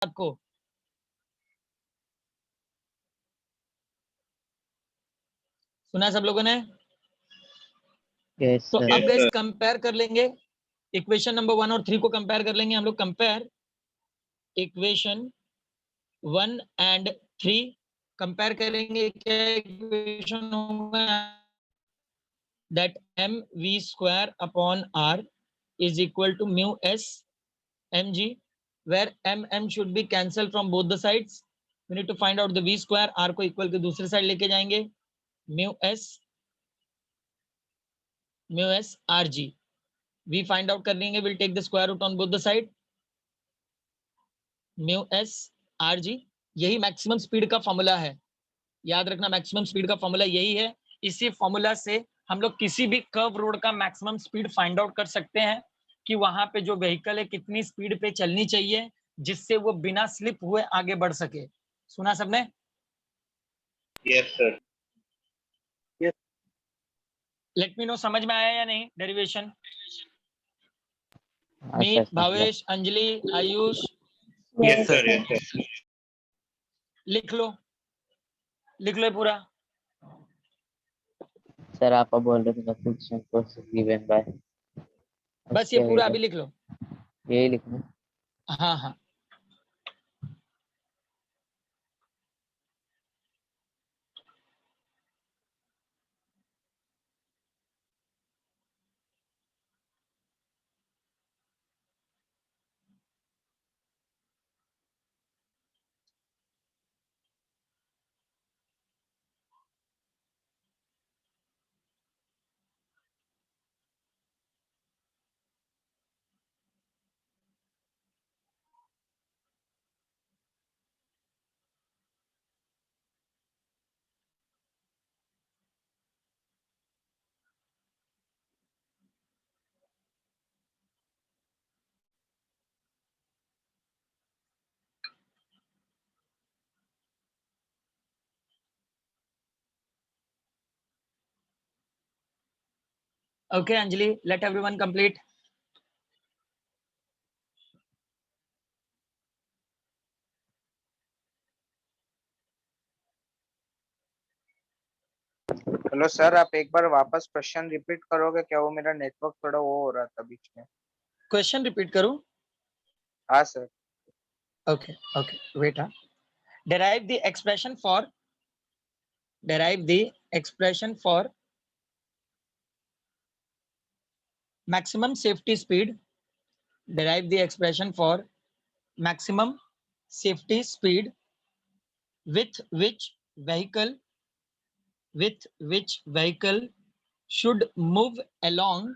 आपको? सुना सब लोगों ने? यस तो सर। अब गाइस कंपेयर कर लेंगे इक्वेशन नंबर 1 और 3 को कंपेयर कर लेंगे हम लोग। कंपेयर इक्वेशन 1 एंड 3 कंपेयर करेंगे। क्या इक्वेशन होगा? That mv square upon r is equal to mu s mg, where m should be cancelled from both the sides. We need to find out the v square. r को equal के दूसरे side लेके जाएंगे। mu s rg we find out कर लेंगे। we'll take the square root on both the side. mu s rg यही maximum speed का formula है। याद रखना, मैक्सिमम स्पीड का फॉर्मूला यही है। इसी फॉर्मूला से हम लोग किसी भी कर्व रोड का मैक्सिमम स्पीड फाइंड आउट कर सकते हैं कि वहां पे जो व्हीकल है कितनी स्पीड पे चलनी चाहिए जिससे वो बिना स्लिप हुए आगे बढ़ सके। सुना सबने? Yes sir. Let me know समझ में आया या नहीं डेरिवेशन? हाँ Meet, sir. Bhavesh, Anjali, Ayush, yes sir. Yes sir. लिख लो ये पूरा। सर आप बोल रहे थे फंक्शन फोर्स गिवन बाय, बस ये पूरा अभी लिख लो। यही लिखना। हाँ हाँ okay Anjali, late everyone complete. Hello sir, आप एक बार वापस क्वेश्चन रिपीट करोगे क्या? वो मेरा नेटवर्क थोड़ा वो हो रहा था बीच में। क्वेश्चन रिपीट करूं? हाँ sir. Okay, wait. Derive the expression for maximum safety speed. Derive the expression for maximum safety speed with which vehicle should move along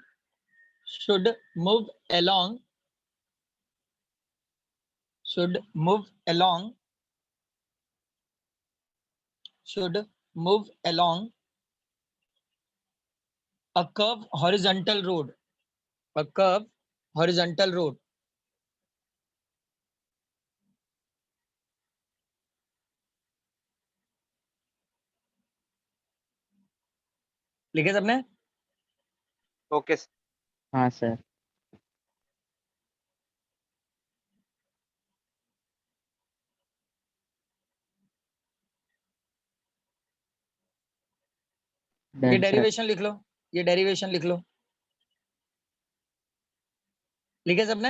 a curved horizontal road. लिखे सबने? Okay sir. हाँ sir. ये done sir. Derivation लिख लो, ये derivation लिख लो। लिखे सबने?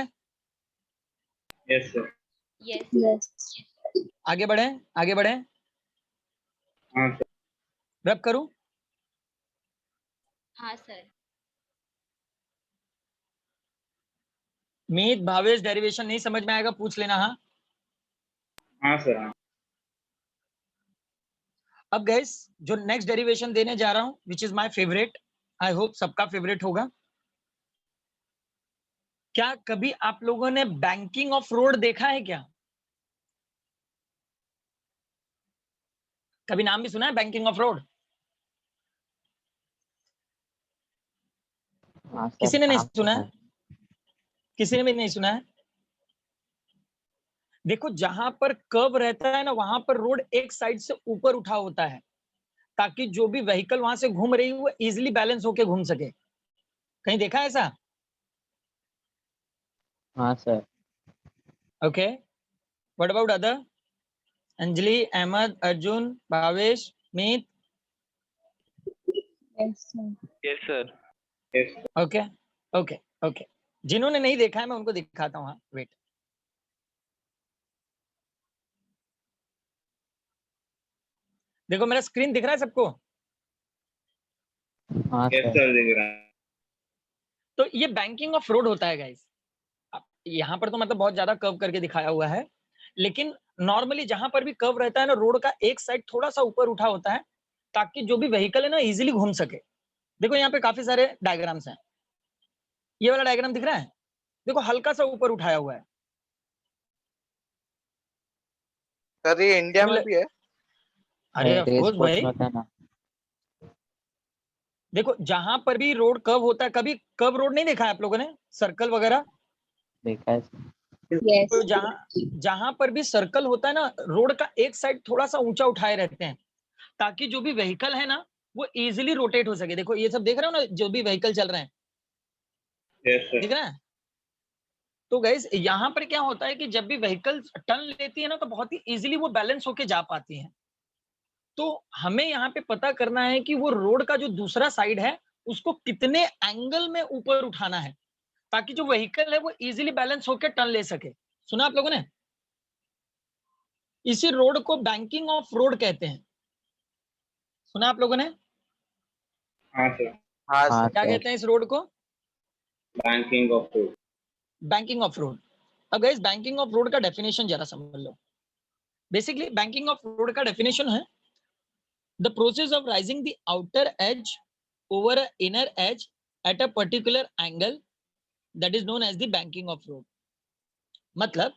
Yes sir. यस। आगे बढ़े। हाँ सर। रब करूं? हाँ सर। मीत, भावेश, डेरिवेशन नहीं समझ में आएगा पूछ लेना। हाँ हाँ सर। हाँ। अब गाइस जो नेक्स्ट डेरिवेशन देने जा रहा हूं which is my favourite, I hope सबका फेवरेट होगा। क्या कभी आप लोगों ने बैंकिंग ऑफ रोड देखा है क्या? कभी नाम भी सुना है बैंकिंग ऑफ रोड? हाँ सर। किसी ने नहीं हाँ सुना सर। है? किसी ने भी नहीं सुना है? देखो जहां पर कर्व रहता है ना वहां पर रोड एक साइड से ऊपर उठा होता है ताकि जो भी व्हीकल वहां से घूम रही है वो इजिली बैलेंस होके घूम सके। कहीं देखा है ऐसा? हाँ sir. Okay What about other? Anjali, Ahmed, Arjun, Bhavesh, Meet. Yes, sir. Yes, sir. Yes, sir. Okay okay okay, जिन्होंने नहीं देखा है मैं उनको दिखाता हूँ. वेट, देखो मेरा स्क्रीन दिख रहा है सबको. हाँ Yes, सर. sir, दिख रहा है. तो ये बैंकिंग ऑफ रोड होता है गाइस. यहाँ पर तो मतलब बहुत ज्यादा कर्व करके दिखाया हुआ है, लेकिन नॉर्मली जहां पर भी कर्व रहता है ना, रोड का एक साइड थोड़ा सा ऊपर उठा होता है ताकि जो भी व्हीकल है ना इजीली घूम सके. देखो यहाँ पे काफी सारे डायग्राम्स हैं. ये वाला डायग्राम दिख रहा है, देखो हल्का सा ऊपर उठाया हुआ है. सर ये इंडिया में भी है? अरे ऑफ कोर्स स्पोर्ट्स भाई, में होता है ना. देखो जहां पर भी रोड कर्व होता है, कभी कर्व रोड नहीं देखा है आप लोगों ने, सर्कल वगैरह. देखा है. Yes. तो जहां पर भी सर्कल होता है ना, रोड का एक साइड थोड़ा सा ऊंचा उठाए रहते हैं ताकि जो भी व्हीकल है ना वो इजीली रोटेट हो सके. देखो ये सब देख रहे हो ना, जो भी व्हीकल चल रहे हैं, Yes, sir. दिख रहा है. तो गाइस यहाँ पर क्या होता है कि जब भी व्हीकल टर्न लेती है ना तो बहुत ही इजीली वो बैलेंस होके जा पाती है. तो हमें यहाँ पे पता करना है कि वो रोड का जो दूसरा साइड है उसको कितने एंगल में ऊपर उठाना है ताकि जो व्हीकल है वो इजीली बैलेंस होकर टर्न ले सके. सुना आप लोगों ने? इसी रोड को बैंकिंग ऑफ रोड कहते हैं. सुना आप लोगों ने? हाँ, sir. हाँ हाँ सर. क्या सर. कहते हैं इस रोड को? Banking of road. Banking of road. अब गाइस बैंकिंग ऑफ रोड का डेफिनेशन जरा समझ लो. बेसिकली बैंकिंग ऑफ रोड का डेफिनेशन है the process of raising the outer edge over a inner edge at a particular angle that is known as the banking of road. मतलब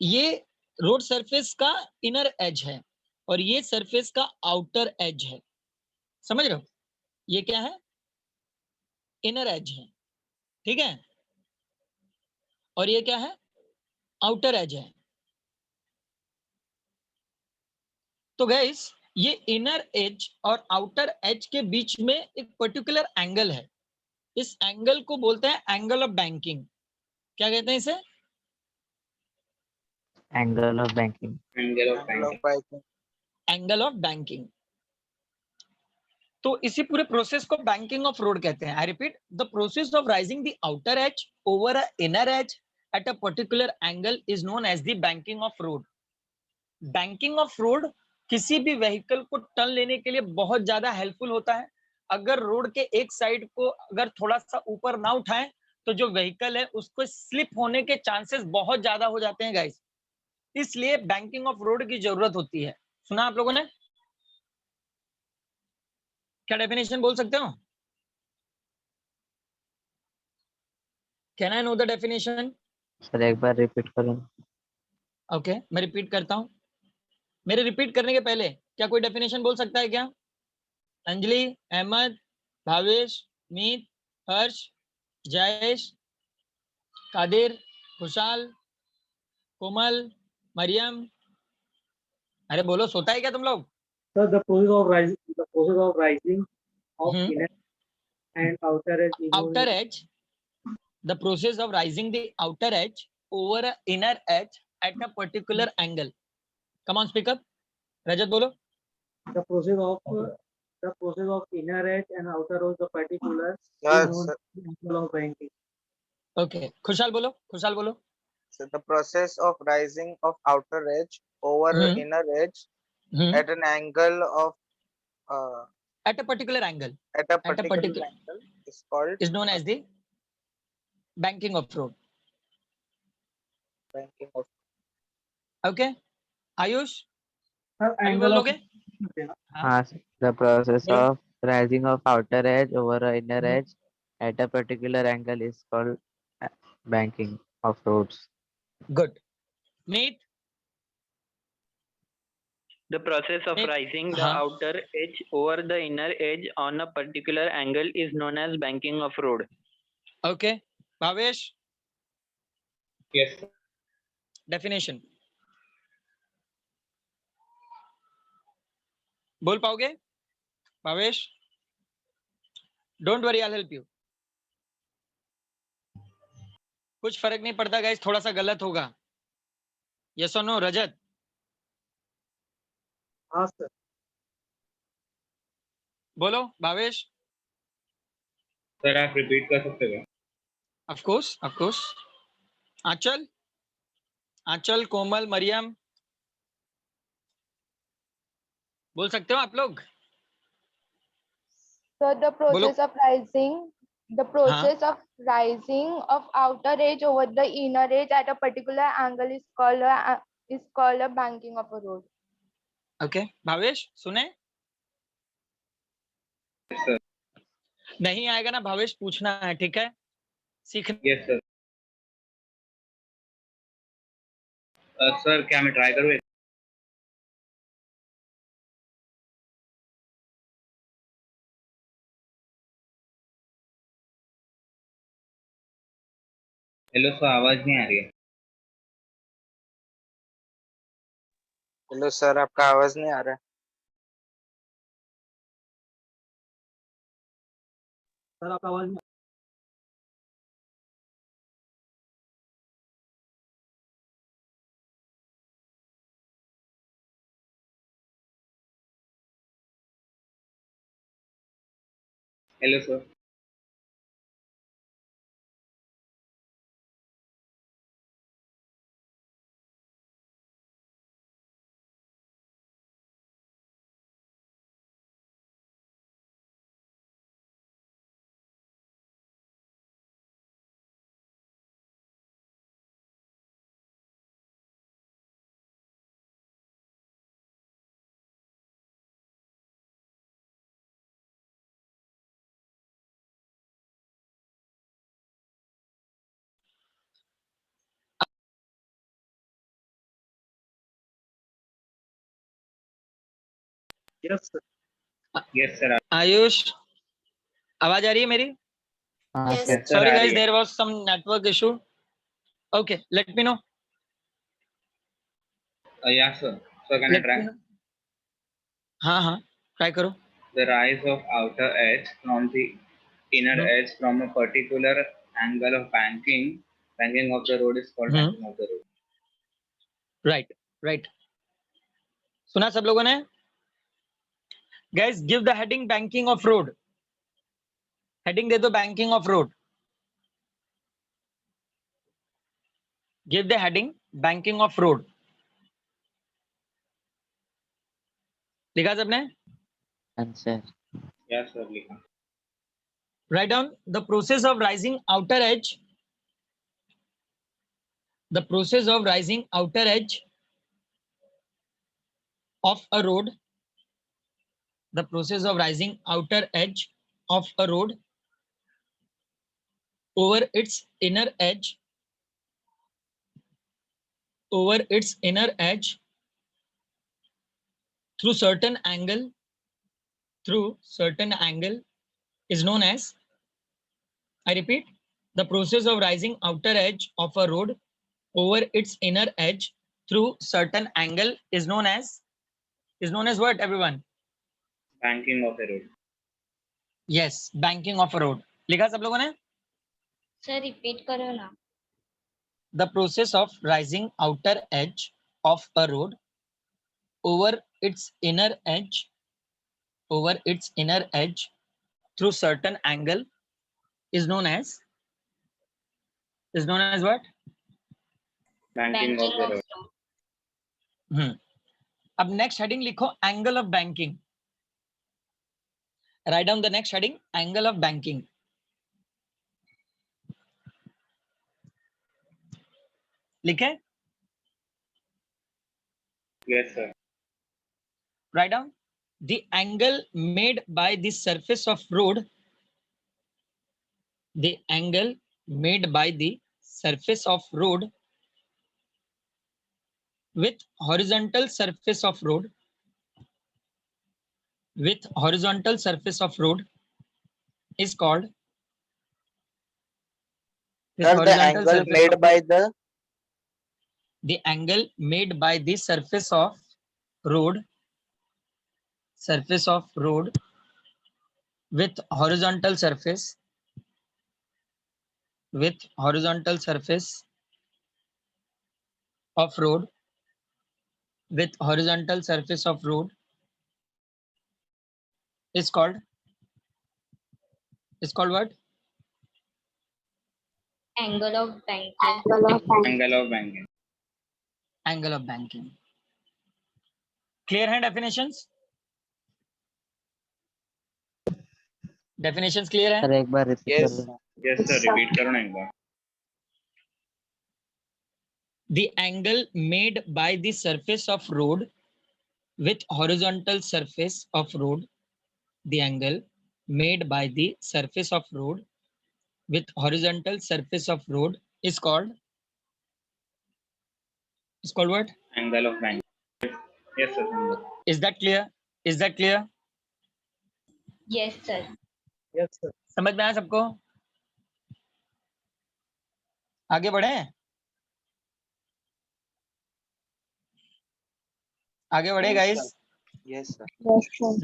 ये road surface का इनर एज है और ये surface का आउटर एज है. समझ रहे हो? ये क्या है? इनर एज है, ठीक है, और ये क्या है? आउटर एज है. तो गाइस ये इनर एज और आउटर एज के बीच में एक पर्टिकुलर एंगल है. इस एंगल को बोलते हैं एंगल ऑफ बैंकिंग. क्या कहते हैं इसे? Angle of banking. Angle of Angle of banking. banking. Angle of banking. तो इसी पूरे प्रोसेस को बैंकिंग ऑफ रोड कहते हैं. I repeat, the process of raising the outer edge over a inner edge at a particular angle is known as the banking of road. Banking of road किसी भी vehicle को turn लेने के लिए बहुत ज्यादा हेल्पफुल होता है. अगर रोड के एक साइड को अगर थोड़ा सा ऊपर ना उठाएं तो जो व्हीकल है उसको स्लिप होने के चांसेस बहुत ज्यादा हो जाते हैं गाइस. इसलिए बैंकिंग ऑफ रोड की जरूरत होती है. सुना आप लोगों ने? क्या डेफिनेशन बोल सकते हो? Can I know the definition? Sir एक बार रिपीट करो. ओके मैं रिपीट करता हूं. मेरे रिपीट करने के पहले क्या कोई डेफिनेशन बोल सकता है क्या? अंजलि, अहमद, भावेश, मीत, हर्ष, जयेश, कादिर, खुशाल, कोमल, मरियम. अरे बोलो, सोता है क्या तुम लोग? So the process of rising of Hmm. inner and outer edge is known Outer as edge, the process of rising the outer edge over a inner edge at a particular angle. Come on, speak up. Rajat बोलो. the process of inner edge and outer edge the particular is Yes, known sir. as angle of banking. Okay. Khushal बोलो, खुशाल बोलो. So the process of rising of outer edge over inner edge at an angle of At a particular angle at a particular angle is called is known as the banking of road. banking of. Okay. Ayush, Sir, अभी angle of बोलोगे? हाँ sir. The process बोलो. Of raising of outer edge over a inner edge at a particular angle is called banking of roads. Good. Meet. The process of Meet. rising the हाँ. outer edge over the inner edge on a particular angle is known as banking of road. Okay. Bhavesh, Yes, sir. definition. बोल पाओगे? Bhavesh? Don't worry, I'll help you. कुछ फर्क नहीं पड़ता guys, थोड़ा सा गलत होगा. Yes or no, Rajat? हाँ सर. बोलो भावेश. सर आप रिपीट कर सकते हो? Of course, of course. आंचल, आंचल, कोमल, मरियम, बोल सकते हो आप लोग? So the बोलो. process of rising of outer edge over the inner edge at a particular angle is called a banking of a road. Okay Bhavesh सुने? Yes, sir. नहीं आएगा ना भावेश, पूछना है, ठीक है? सीखना. Yes, sir. सर क्या मैं ट्राई करूँ? हेलो सर, आवाज नहीं आ रही है. हेलो सर, आपका आवाज नहीं आ रहा है. सर आपका आवाज नहीं. Hello sir. Yes sir. Yes sir. Ayush, आवाज आ रही है मेरी? हाँ Yes. Sir. Sorry guys, there was some network issue. Okay, let me know. या sir. Sir can I Let try? me know. हाँ हाँ, ट्राई करो. The rise of outer edge from the inner edge from a particular angle of banking of the road is called banking of the road. Right, right. सुना सब लोगों ने? Guys, give the heading banking of road. Heading दे दो banking of road. Give the heading banking of road. लिखा सबने? Answer. Yes sir, लिखा. Write down the process of rising outer edge. The process of rising outer edge of a road. The process of rising outer edge of a road over its inner edge. Over its inner edge through certain angle. Through certain angle is known as. I repeat, the process of rising outer edge of a road over its inner edge through certain angle is known as what, everyone? Banking of a road. Yes, banking of a road. लिखा सब लोगों ने? Sir repeat करो ना. The process of rising outer edge of a road over its inner edge through certain angle is known as what? Banking of the road. अब next heading लिखो angle of banking. Write down the next heading, angle of banking. लिखे? Yes sir. Write down the angle made by the surface of road. The angle made by the surface of road with horizontal surface of road. With horizontal surface of road is called. With Sir, the horizontal angle surface made of by road, the the angle made by the surface of road with horizontal surface of road with horizontal surface of road is called what? Angle of banking. Angle of banking. Angle of banking. Clear है definitions? Definitions clear है? Sir एक बार repeat Yes. कर देना. Yes sir, repeat करो ना एक बार. The angle made by the surface of road with horizontal surface of road. The angle made by the surface of road with horizontal surface of road is called what? Angle of banking. Yes sir. Is that clear? Is that clear? Yes, sir. Yes, sir. समझ में आया सबको? आगे बढ़े? आगे बढ़े guys? Yes, sir.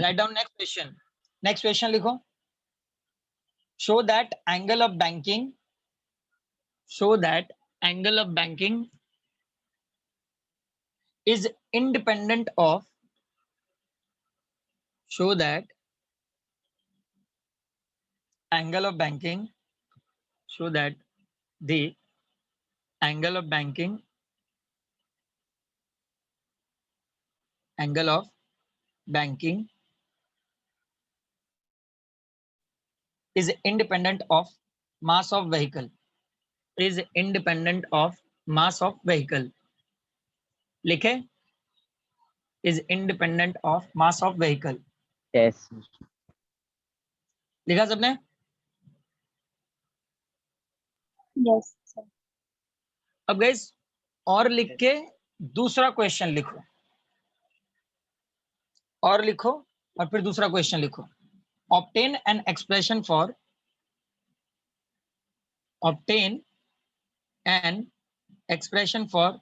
Write down next question. Next question लिखो. Show that angle of banking. Show that angle of banking is independent of. Show that angle of banking. Show that the angle of banking. Angle of banking is independent of mass of vehicle. Is independent of mass of vehicle. लिखे? Is independent of mass of vehicle. Yes. लिखा सबने? Yes, sir. अब guys और लिख के दूसरा question लिखो. और लिखो और फिर दूसरा क्वेश्चन लिखो. Obtain an expression for. Obtain an expression for.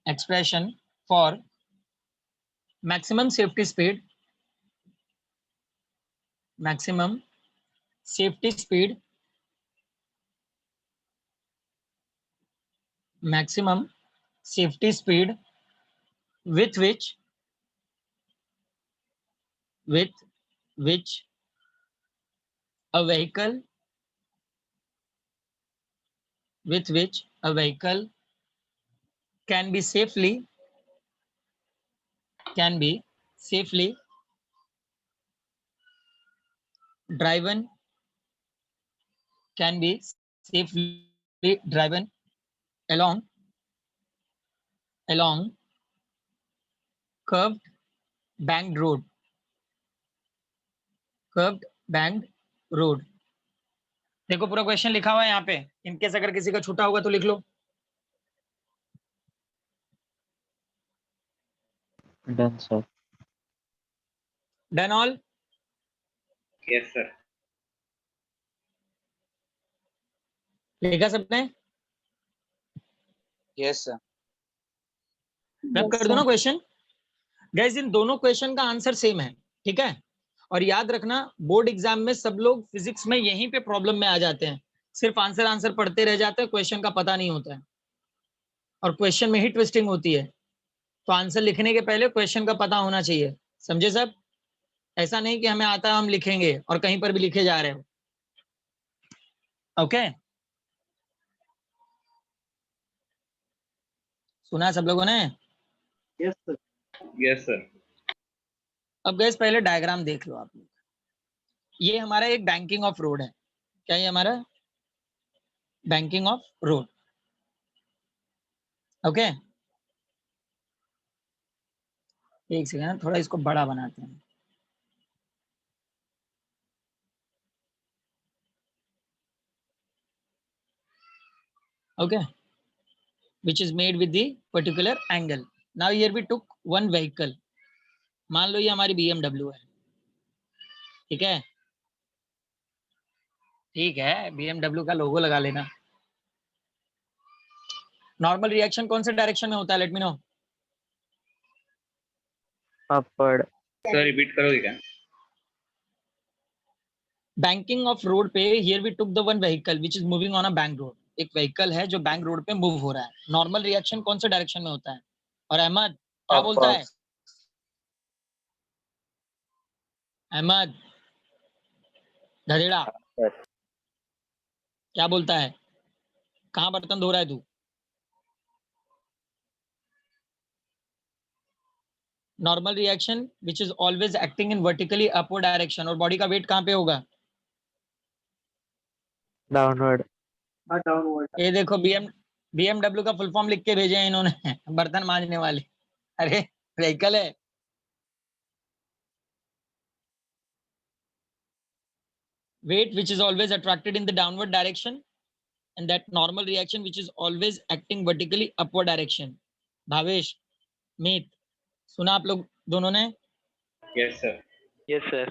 Expression for maximum safety speed. Maximum safety speed. Maximum safety speed with which a vehicle can be safely driven along curved banked road. देखो पूरा question लिखा हुआ है यहाँ पे. In case अगर किसी का छूटा होगा तो लिख लो. Done, sir. Done all? Yes sir. लिखा सबने? Yes, sir. रब कर दो ना क्वेश्चन. गाइस इन दोनों क्वेश्चन का आंसर सेम है. ठीक है. और याद रखना बोर्ड एग्जाम में सब लोग फिजिक्स में यहीं पे प्रॉब्लम में आ जाते हैं. सिर्फ आंसर पढ़ते रह जाते हैं, क्वेश्चन का पता नहीं होता है और क्वेश्चन में ही ट्विस्टिंग होती है. तो आंसर लिखने के पहले क्वेश्चन का पता होना चाहिए. समझे सब? ऐसा नहीं कि हमें आता है हम लिखेंगे और कहीं पर भी लिखे जा रहे हो. ओके सुना सब लोगों ने? Yes, sir. Yes sir. अब गैस पहले डायग्राम देख लो आप लोग. ये हमारा एक बैंकिंग ऑफ रोड है. क्या ये हमारा बैंकिंग ऑफ रोड? ओके एक सेकंड थोड़ा इसको बड़ा बनाते हैं. Okay, which is made with the particular angle. Now here we took one vehicle. मान लो ये हमारी BMW है. ठीक है. ठीक है BMW का लोगो लगा लेना. नॉर्मल रिएक्शन कौन से डायरेक्शन में होता है? Late me no. Upward. Sir repeat करोगे क्या? Banking of road पे here we took the one vehicle which is moving on a bank road. एक व्हीकल है जो बैंक रोड पे मूव हो रहा है, नॉर्मल रिएक्शन कौन से डायरेक्शन में होता है? और अहमद क्या बोलता है? अहमद गधेड़ा क्या बोलता है? कहाँ बर्तन धो रहा है तू? Normal reaction which is always acting in vertically upward direction, और बॉडी का वेट कहाँ पे होगा? डाउनवर्ड। डाउनवर्ड। ये देखो BMW का फुल फॉर्म लिख के भेजे हैं इन्होंने बर्तन मांजने वाले। अरे व्हीकल है। Weight which is always attracted in the downward direction, and that normal reaction which is always acting vertically upward direction. Bhavesh, मीत, सुना आप लोग दोनों ने? Yes, sir. Yes, sir.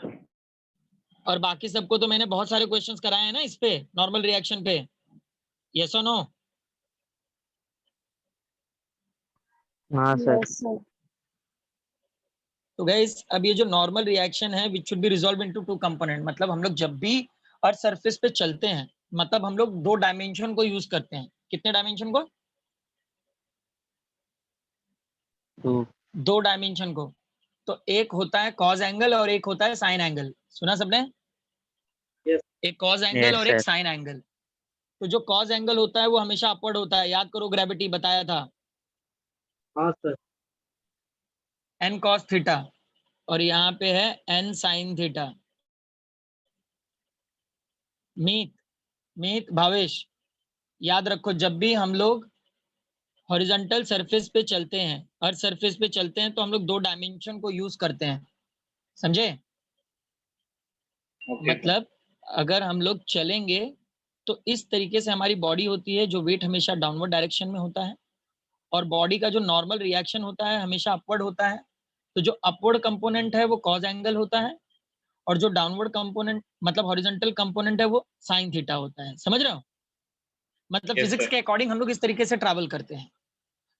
और बाकी सबको तो मैंने बहुत सारे क्वेश्चंस कराए हैं ना इस पे, नॉर्मल रिएक्शन पे। यस और नो? हाँ सर। तो गाइस अब ये जो नॉर्मल रिएक्शन है which should be resolve into two component, मतलब हम लोग जब भी अर्थ सरफेस पे चलते हैं, मतलब हम लोग दो डायमेंशन को यूज करते हैं। कितने डायमेंशन को? दो डायमेंशन को। तो एक होता है कॉज एंगल और एक होता है साइन एंगल। सुना सबने? Yes. एक कॉज एंगल Yes, और एक sir. Sign angle. तो जो कॉज एंगल होता है वो हमेशा अपवर्ड होता है, याद करो ग्रेविटी बताया था, हाँ सर। एन कॉस थीटा, और यहाँ पे है एन साइन थीटा। मीत भावेश, याद रखो जब भी हम लोग हॉरिजॉन्टल सरफेस पे चलते हैं, अर्थ सरफेस पे चलते हैं, तो हम लोग दो डायमेंशन को यूज करते हैं, समझे? Okay. मतलब अगर हम लोग चलेंगे तो इस तरीके से हमारी बॉडी होती है, जो वेट हमेशा डाउनवर्ड डायरेक्शन में होता है, और बॉडी का जो नॉर्मल रिएक्शन होता है हमेशा अपवर्ड होता है। तो जो अपवर्ड कंपोनेंट है वो कॉज एंगल होता है, और जो डाउनवर्ड कंपोनेंट मतलब हॉरिजॉन्टल कंपोनेंट है वो साइन थीटा होता है। समझ रहे हो? मतलब Yes, फिजिक्स sir. के अकॉर्डिंग हम लोग इस तरीके से ट्रैवल करते हैं।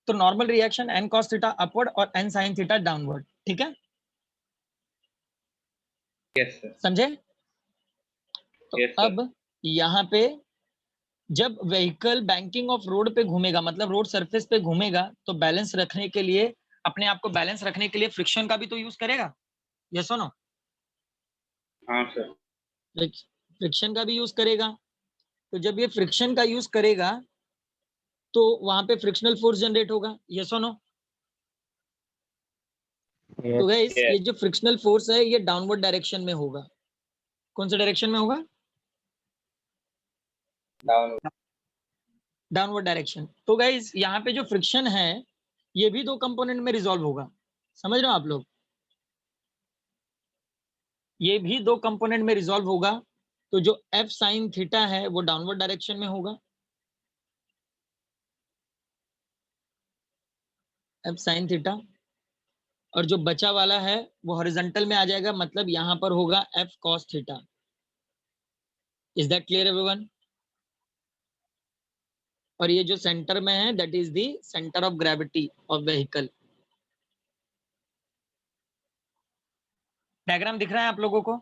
तो normal reaction N cos theta upward और एन साइन थीटा डाउनवर्ड। ठीक है, Yes, sir. समझे? तो Yes, sir. अब यहाँ पे जब व्हीकल बैंकिंग ऑफ रोड पे घूमेगा, मतलब रोड सरफेस पे घूमेगा, तो बैलेंस रखने के लिए, अपने आप को बैलेंस रखने के लिए फ्रिक्शन का भी तो यूज करेगा। यस और नो? हाँ सर। फ्रिक्शन का भी यूज करेगा। तो जब ये फ्रिक्शन का यूज करेगा तो वहां पे फ्रिक्शनल फोर्स जनरेट होगा। यस और नो? Yes. तो गाइस Yes. ये जो फ्रिक्शनल फोर्स है ये डाउनवर्ड डायरेक्शन में होगा। कौन सा डायरेक्शन में होगा? Downward direction. तो गाइस यहाँ पे जो फ्रिक्शन है ये भी दो कंपोनेंट में रिजॉल्व होगा। समझ रहे हो आप लोग? ये भी दो कंपोनेंट में रिजॉल्व होगा। तो जो एफ साइन थीटा है वो डाउनवर्ड डायरेक्शन में होगा, एफ साइन थीटा, और जो बचा वाला है वो हॉरिजॉन्टल में आ जाएगा, मतलब यहाँ पर होगा F cos theta. Is that clear everyone? और ये जो सेंटर में है that is the centre of gravity of vehicle. Diagram दिख रहा है आप लोगों को?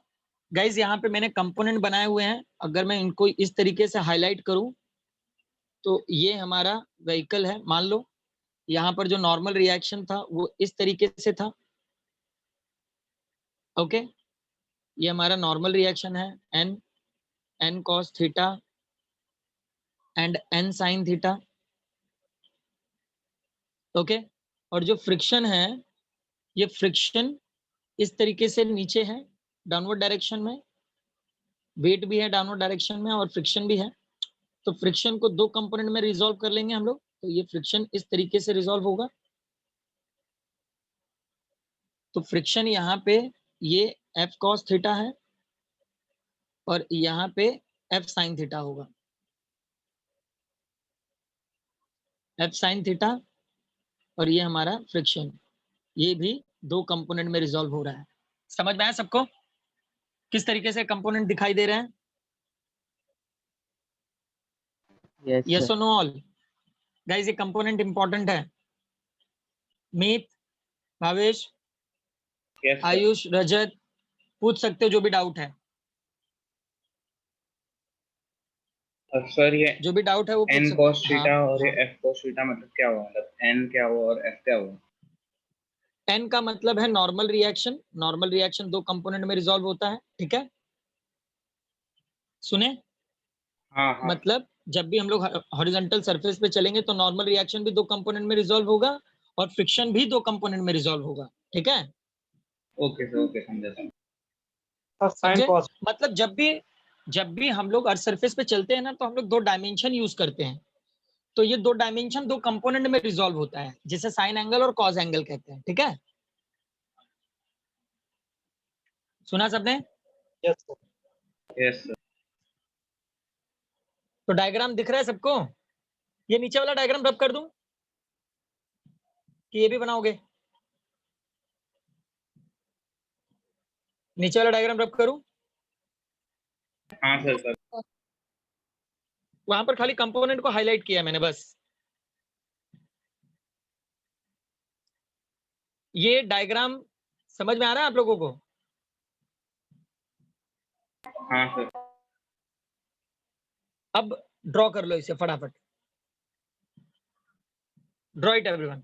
गाइज यहाँ पे मैंने कंपोनेंट बनाए हुए हैं, अगर मैं इनको इस तरीके से हाईलाइट करूं तो ये हमारा व्हीकल है। मान लो यहाँ पर जो नॉर्मल रिएक्शन था वो इस तरीके से था। ओके, ये हमारा नॉर्मल रिएक्शन है, N cos theta and N sine theta. Okay, और जो फ्रिक्शन है ये फ्रिक्शन इस तरीके से नीचे है डाउनवर्ड डायरेक्शन में, वेट भी है डाउनवर्ड डायरेक्शन में और फ्रिक्शन भी है। तो फ्रिक्शन को दो कंपोनेंट में रिजॉल्व कर लेंगे हम लोग। तो ये फ्रिक्शन इस तरीके से रिजॉल्व होगा। तो फ्रिक्शन यहाँ पे ये एफ कॉस थीटा है और यहाँ पे एफ साइन थीटा होगा, एफ साइन थीटा, और ये हमारा फ्रिक्शन, ये भी दो कंपोनेंट में रिजॉल्व हो रहा है। समझ में आया सबको किस तरीके से कंपोनेंट दिखाई दे रहे हैं? Yes, yes sir. और नो ऑल? गाइस ये कंपोनेंट इंपॉर्टेंट है। मीत, भावेश, Yes, sir. आयुष, रजत, पूछ सकते हो जो भी डाउट है। सर ये जो भी डाउट है वो पूछ n सकते cos हैं। थीटा और ये हाँ, f cos थीटा मतलब क्या हुआ, मतलब n क्या हुआ और f क्या हुआ? एन का मतलब है नॉर्मल रिएक्शन। नॉर्मल रिएक्शन दो कंपोनेंट में रिजॉल्व होता है, ठीक है। सुने, हाँ हाँ मतलब जब भी हम लोग हॉरिजॉन्टल सरफेस पे चलेंगे तो नॉर्मल रिएक्शन भी दो कंपोनेंट में रिजॉल्व होगा और फ्रिक्शन भी दो कंपोनेंट में रिजॉल्व होगा, ठीक है। ओके सर, ओके समझा सर। sin समझे, cos मतलब जब भी हम लोग अर्थ सरफेस पे चलते हैं ना तो हम लोग दो डायमेंशन यूज करते हैं। तो ये दो डायमेंशन दो कंपोनेंट में रिजॉल्व होता है, जिसे साइन एंगल और कॉस एंगल कहते हैं, ठीक है। सुना सबने? yes sir. Yes sir. तो डायग्राम दिख रहा है सबको? ये नीचे वाला डायग्राम रब कर दूं कि ये भी बनाओगे? नीचे वाला डायग्राम रब करूं? हाँ सर सर। वहां पर खाली कंपोनेंट को हाईलाइट किया मैंने बस। ये डायग्राम समझ में आ रहा है आप लोगों को? हाँ सर। अब ड्रॉ कर लो इसे फटाफट। Draw it everyone.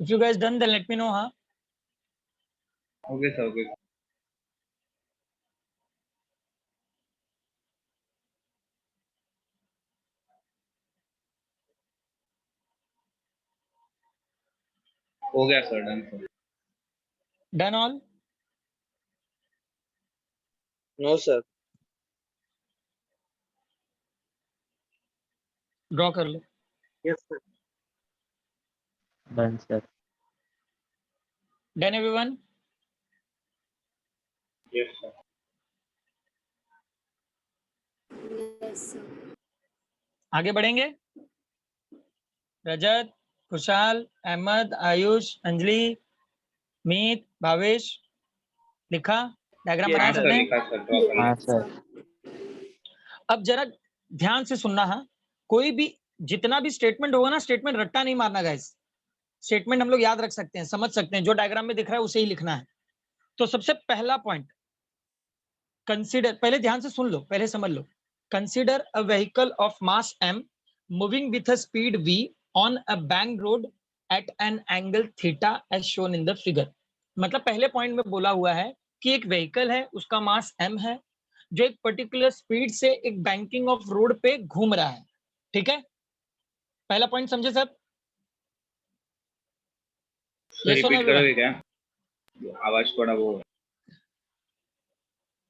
If you guys done, then let me know, हाँ। Okay sir, okay. हो गया sir, done sir. Done all? No, sir. Draw कर लो। yes sir. Done, sir. Done everyone? Yes sir. आगे बढ़ेंगे। रजत, खुशहाल, अहमद, आयुष, अंजलि, मीत, भावेश, लिखा? डायग्राम Yes, बनाया हाँ sir. सर, सबने? लिखा सर, ड्रॉ कर हाँ, लिया। sir. अब जरा ध्यान से सुनना, हाँ। कोई भी जितना भी स्टेटमेंट होगा ना, स्टेटमेंट रट्टा नहीं मारना गाइस। स्टेटमेंट हम लोग याद रख सकते हैं, समझ सकते हैं, जो डायग्राम में दिख रहा है उसे ही लिखना है। तो सबसे पहला पॉइंट, कंसीडर, पहले ध्यान से सुन लो, पहले समझ लो। Consider a vehicle of mass m moving with a speed v on a bank road at an angle theta as shown in the figure. मतलब पहले पॉइंट में बोला हुआ है कि एक व्हीकल है, उसका मास m है, जो एक पर्टिकुलर स्पीड से एक बैंकिंग ऑफ रोड पे घूम रहा है, ठीक है। पहला पॉइंट समझे सब? सर यस और नो रिपीट एवरीवन? करोगे क्या? आवाज थोड़ा वो है।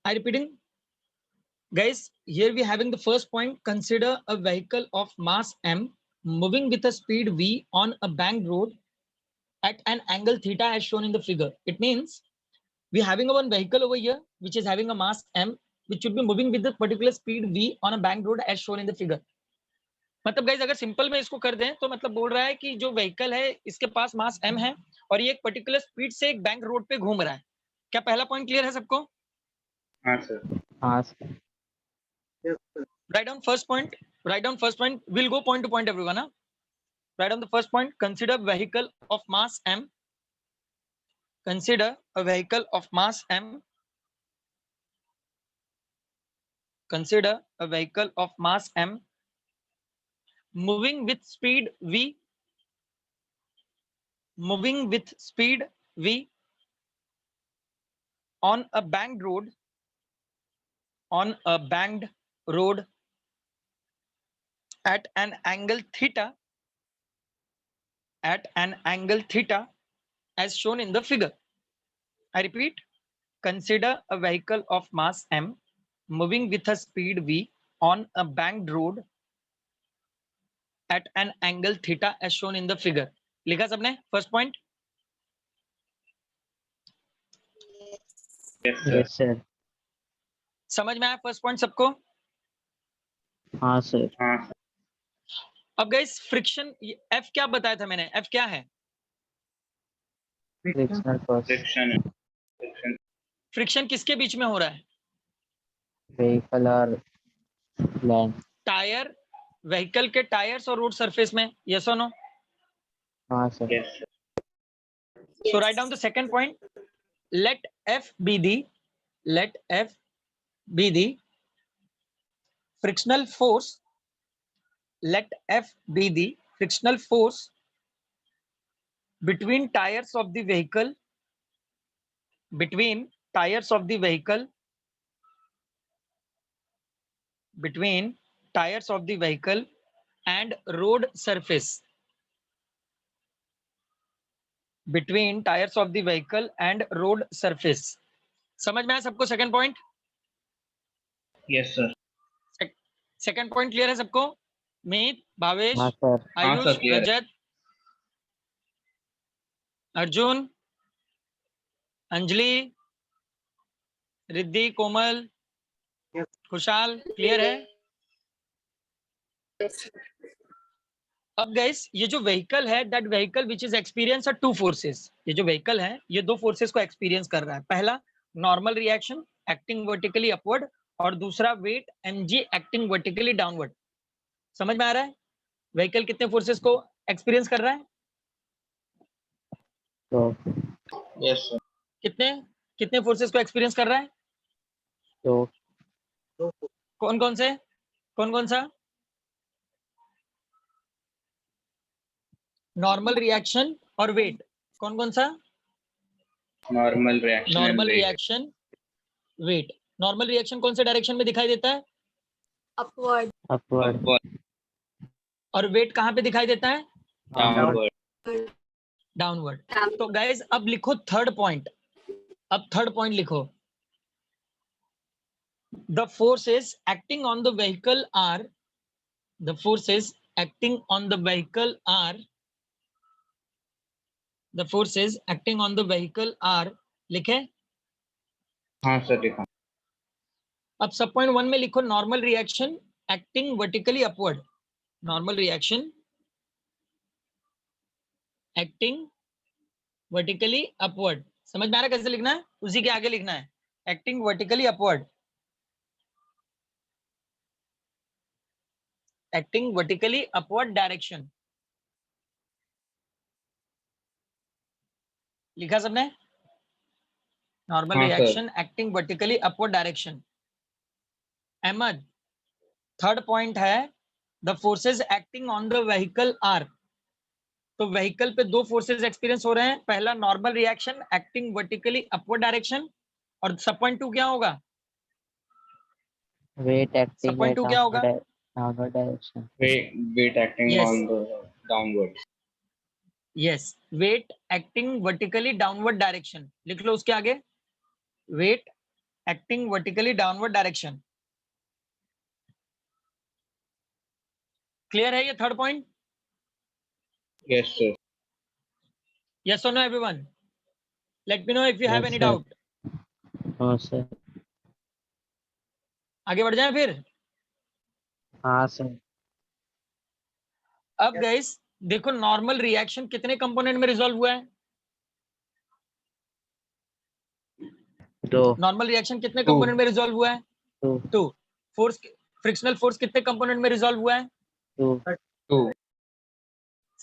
आई repeating guys, here we having the first point. Consider a vehicle of mass m moving with a speed v on a bank road at an angle theta as shown in the figure. It means we having a one vehicle over here which is having a mass m which should be moving with the particular speed v on a bank road as shown in the figure. मतलब guys अगर simple में इसको कर दें तो मतलब बोल रहा है कि जो व्हीकल है इसके पास मास m है और ये एक पर्टिकुलर स्पीड से एक बैंक रोड पे घूम रहा है। क्या पहला पॉइंट क्लियर है सबको? हाँ सर। हाँ sir. Yes, sir. Write down first point. Write down first point. We'll go point to point, everyone. Huh? Write down the first point. Consider vehicle of mass m. Consider a vehicle of mass m. Consider a vehicle of mass m moving with speed v. Moving with speed v on a banked road. On a banked road at an angle theta. At an angle theta as shown in the figure. I repeat, consider a vehicle of mass m moving with a speed v on a banked road at an angle theta as shown in the figure. लिखा सबने first point? Yes, sir. Yes sir. समझ में आया first point सबको? हाँ sir. हाँ sir. अब guys friction F क्या बताया था मैंने? F क्या है? Frictional force. Friction. Friction. Friction किसके बीच में हो रहा है? Vehicle or land. Tyre, vehicle के टायर्स और रोड सरफेस में, yes or no? हाँ sir. Yes, sir. So write down the second point. Let F be the frictional force. Let F be the frictional force between tires of the vehicle. Between tires of the vehicle. Between tires of the vehicle and road surface. Between tires of the vehicle and road surface. समझ में आया सबको second point? Yes, sir. Second point clear है सबको? मीत, भावेश, हाँ sir. Ayush, sir, clear है. रजत, अर्जुन, अंजलि, रिद्धि, कोमल, Yes. Khushal, clear है? अब गाइस ये जो व्हीकल है, that vehicle which is experience two forces. ये जो व्हीकल है ये दो फोर्सेस को एक्सपीरियंस कर रहा है. पहला normal reaction acting vertically upward और दूसरा weight mg acting vertically downward. समझ में आ रहा है? व्हीकल कितने फोर्सेस को एक्सपीरियंस कर रहा है? तो Yes, sir. कितने फोर्सेस को एक्सपीरियंस कर रहा है? तो कौन कौन से? कौन कौन सा? नॉर्मल रिएक्शन और वेट. कौन कौन सा? Normal reaction. and normal weight. Reaction, weight. Normal reaction कौन से डायरेक्शन में दिखाई देता है? Upward. upward. Upward. और वेट कहाँ पे दिखाई देता है? Downward. डाउनवर्ड. तो गाइस अब लिखो थर्ड पॉइंट. अब थर्ड पॉइंट लिखो. The forces acting on the vehicle are. The forces acting on the vehicle are. The forces acting on the vehicle are. लिखे? हाँ sir, लिखा. अब सब पॉइंट वन में लिखो normal reaction acting vertically upward. Normal reaction acting vertically upward. समझ में आ रहा है कैसे लिखना है? उसी के आगे लिखना है acting vertically upward. Acting vertically upward direction. लिखा सबने? नॉर्मल हाँ, sir. Reaction acting vertically upward direction. Ahmad third point है the forces acting on the vehicle are. तो व्हीकल पे दो फोर्सेस एक्सपीरियंस हो रहे हैं. पहला normal reaction acting vertically upward direction और सब पॉइंट टू क्या होगा? Weight acting sub point at two क्या होगा? downward direction. Weight acting Yes. on the downward. Yes, weight acting vertically downward direction. लिख लो उसके आगे weight acting vertically downward direction. Clear है ये third point? Yes, sir. Yes or no, everyone? Let me know if you have Yes, any sir. doubt. No sir. आगे बढ़ जाए फिर. हाँ sir. अब गाइस देखो नॉर्मल रिएक्शन कितने कंपोनेंट में रिजॉल्व हुआ है? दो. नॉर्मल रिएक्शन कितने Two. कंपोनेंट में रिजॉल्व हुआ है? 2 फोर्स फ्रिक्शनल फोर्स कितने कंपोनेंट में रिजॉल्व हुआ है? 2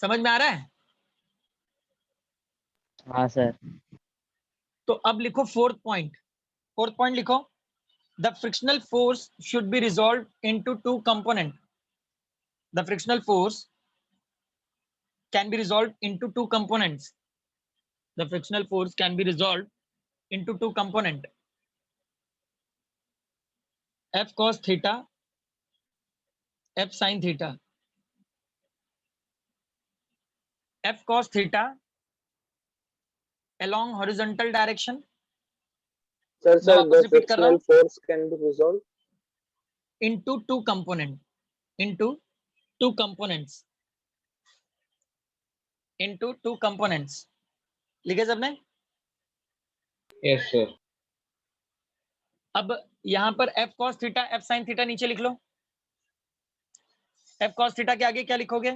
समझ में आ रहा है? हाँ सर। तो अब लिखो फोर्थ पॉइंट लिखो, the frictional force should be resolve into two component. The frictional force can be resolved into two components. The frictional force can be resolved into two component, F cos theta, F sin theta. F cos theta along horizontal direction. Sir, मैं the वापस repeat कर रहा frictional हूँ, force can be resolved into two component, into two components, into two components. लिखे सबने? yes sir अब यहां पर F cos theta, F sin theta नीचे लिख लो. F cos theta के आगे क्या लिखोगे?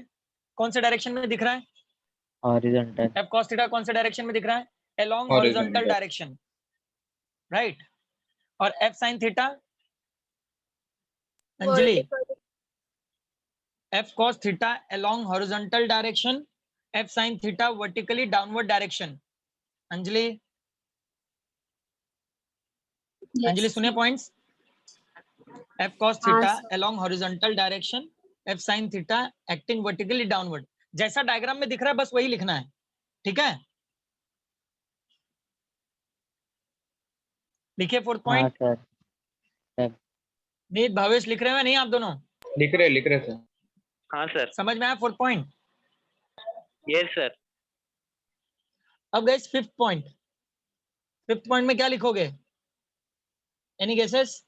कौन से डायरेक्शन में दिख रहा है? हॉरिजॉन्टल. F cos theta कौन से डायरेक्शन में दिख रहा है? Along horizontal direction, right? और F sin theta, Anjali, F cos theta along horizontal direction, F sin theta vertically downward direction. Anjali, Anjali सुने points? F cos theta along horizontal direction, F sin theta acting vertically downward. जैसा diagram में दिख रहा है बस वही लिखना है, ठीक है? लिखिए फोर्थ हाँ पॉइंट. सर. नीत, भावेश लिख रहे हैं नहीं आप दोनों? लिख रहे सर हाँ सर. समझ में आया फोर्थ पॉइंट? Yes sir. अब गाइस फिफ्थ पॉइंट में क्या लिखोगे? Any guesses?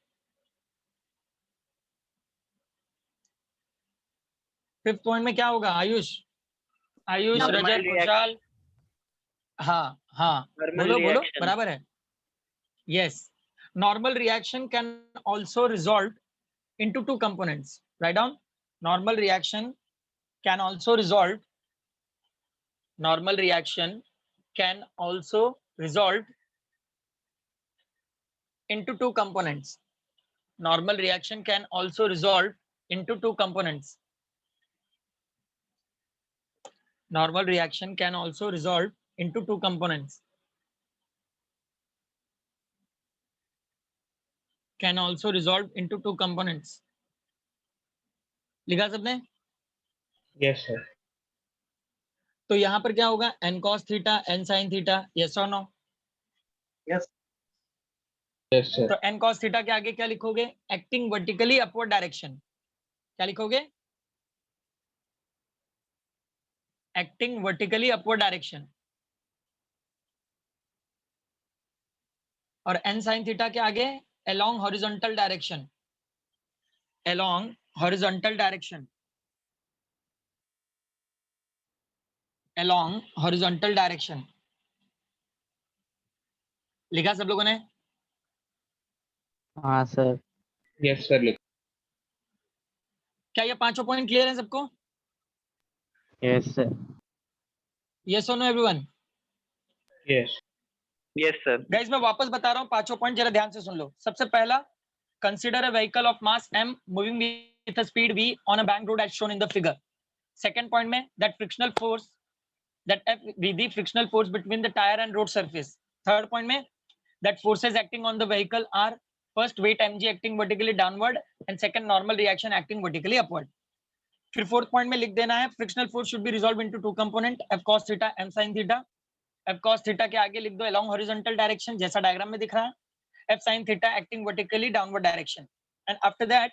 फिफ्थ पॉइंट में क्या होगा? आयुष, Normal रजत, reaction. खुशहाल, हाँ Normal बोलो reaction. बराबर है. Yes, normal reaction can also result into two components. Write down. Normal reaction can also result into two components. Normal reaction can also result into two components. Normal reaction can also result into two components. Can also resolve into two components. लिखा सबने? yes sir तो यहां पर क्या होगा? n cos theta, n sin theta. Yes or no? Yes. yes sir तो n cos theta के आगे क्या लिखोगे? Acting vertically upward direction. क्या लिखोगे? Acting vertically upward direction. और n sin theta के आगे along horizontal direction. Along horizontal direction. Along horizontal direction. लिखा सब लोगों ने? हाँ सर. yes sir लिख क्या ये पांचों पॉइंट क्लियर है सबको? Yes sir. Yes or no everyone? yes Yes sir. Guys मैं वापस बता रहा हूं पांचों पॉइंट, जरा ध्यान से सुन लो. सबसे पहला, consider a vehicle of mass m moving with a speed v on a bank road as shown in the figure. Second point में that frictional force, that F be the frictional force between the tire and road surface. Third point में that forces acting on the vehicle are first weight mg acting vertically downward and second normal reaction acting vertically upward. फिर fourth point में लिख देना है frictional force should be resolved into two component F cos theta m sin theta. F cos theta के आगे लिख दो along horizontal direction जैसा डायग्राम में दिख रहा है. F sin theta acting vertically downward direction. And after that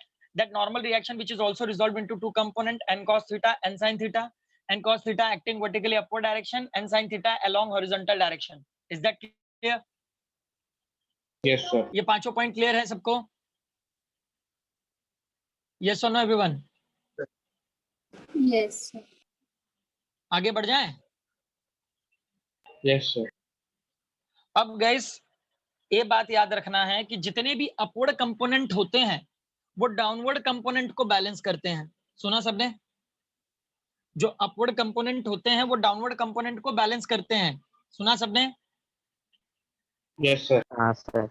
normal reaction which is also resolved into two component n cos theta n sin theta. And cos theta acting vertically upward direction and sin theta along horizontal direction. Is that clear? yes sir ये पांचों point clear है सबको? Yes or no everyone? Yes, sir. आगे बढ़ जाएं? yes sir अब guys ये बात याद रखना है कि जितने भी अपवर्ड कंपोनेंट होते हैं वो डाउनवर्ड कंपोनेंट को बैलेंस करते हैं. सुना सबने? जो अपवर्ड कंपोनेंट होते हैं वो डाउनवर्ड कंपोनेंट को बैलेंस करते हैं. सुना सबने? yes sir हाँ सर.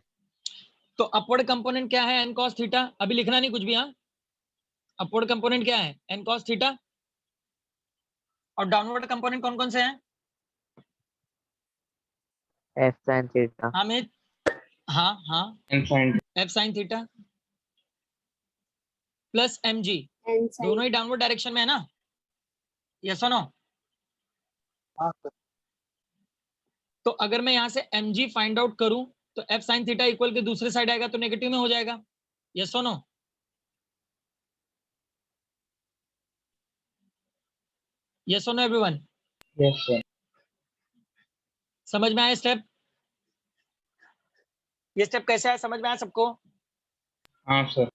तो अपवर्ड कंपोनेंट क्या है, n cos थीटा, अभी लिखना नहीं कुछ भी। हाँ, अपवर्ड कंपोनेंट क्या है, n cos थीटा, और डाउनवर्ड कंपोनेंट कौन कौन से हैं? F sin theta. हामिद, हाँ हाँ, and sin f sin theta plus mg, दोनों ही डाउनवर्ड डायरेक्शन में है ना, यस और नो? हाँ सर। तो अगर मैं यहाँ से mg फाइंड आउट करूं तो f sin थीटा इक्वल के दूसरे साइड आएगा तो नेगेटिव में हो जाएगा, यस और नो? यस और नो एवरीवन? yes sir समझ में आया स्टेप? ये स्टेप कैसे है, समझ में आया सबको? हाँ सर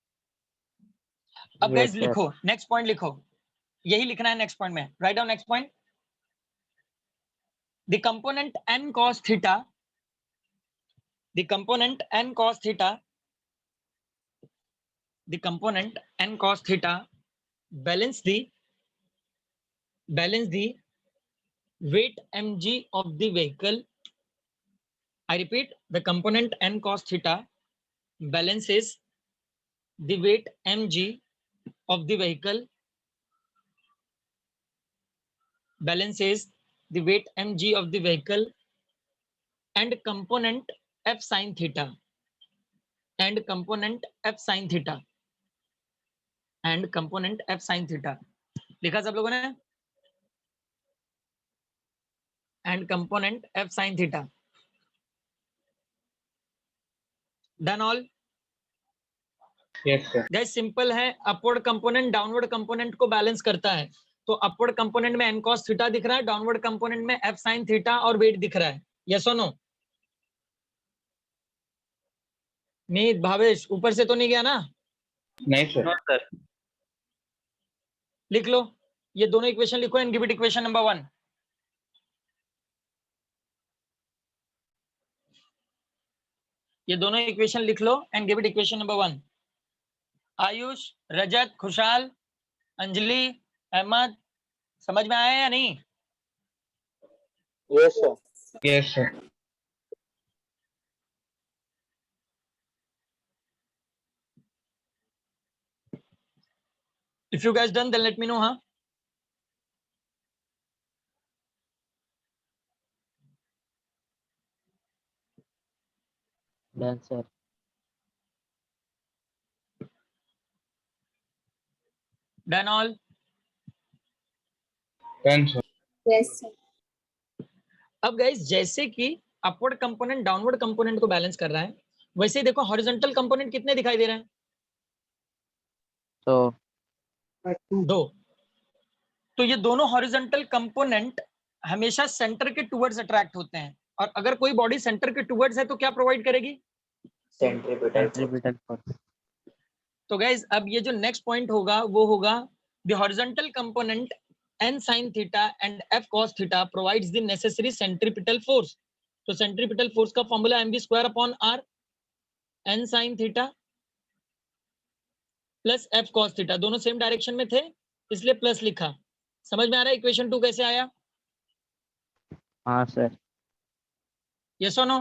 अब Yes, गाइस sir. लिखो, नेक्स्ट पॉइंट लिखो, यही लिखना है नेक्स्ट पॉइंट में, write down next point. The component n cos theta, the component n cos theta, the component n cos theta balance the weight mg of the vehicle. I repeat, the component n cos theta balances the weight mg of the vehicle, balances the weight mg of the vehicle and component f sin theta, and component f sin theta, and component f sin theta। लिखा सब लोगों ने? and component f sin theta, done all? yes sir guys simple है, upward component downward component को balance करता है, तो upward component में n cos थीटा दिख रहा है, डाउनवर्ड कंपोनेंट में f sin थीटा और वेट दिख रहा है, यस और नो? नहीं भावेश, ऊपर से तो नहीं गया ना? नहीं सर No, sir. लिख लो, ये दोनों इक्वेशन लिखो and give it equation number 1। ये दोनों इक्वेशन लिख लो and give it equation number 1। Ayush, Rajat, Khushhal, Anjali, Ahmad, समझ में आया या नहीं? Yes sir. yes sir If you guys done, then let me know, huh? Done, sir. Done all? done sir Yes, sir. अब गाइस जैसे कि अपवर्ड कंपोनेंट डाउनवर्ड कंपोनेंट को balance कर रहा है, वैसे ही देखो हॉरिजॉन्टल कंपोनेंट कितने दिखाई दे रहे हैं? So, 2। तो ये दोनों हॉरिजॉन्टल कंपोनेंट हमेशा सेंटर के टुवर्ड्स अट्रैक्ट होते हैं, और अगर कोई बॉडी सेंटर के टुवर्ड्स है तो क्या प्रोवाइड करेगी? centripetal force. तो गाइस अब ये जो नेक्स्ट पॉइंट होगा वो होगा the horizontal component n sin theta and f cos theta provides the necessary centripetal force. तो सेंट्रीपिटल फोर्स का formula mv²/r, n sin theta plus f cos theta, दोनों सेम डायरेक्शन में थे इसलिए प्लस लिखा। समझ में आ रहा है इक्वेशन 2 कैसे आया? हाँ सर। यस और नो?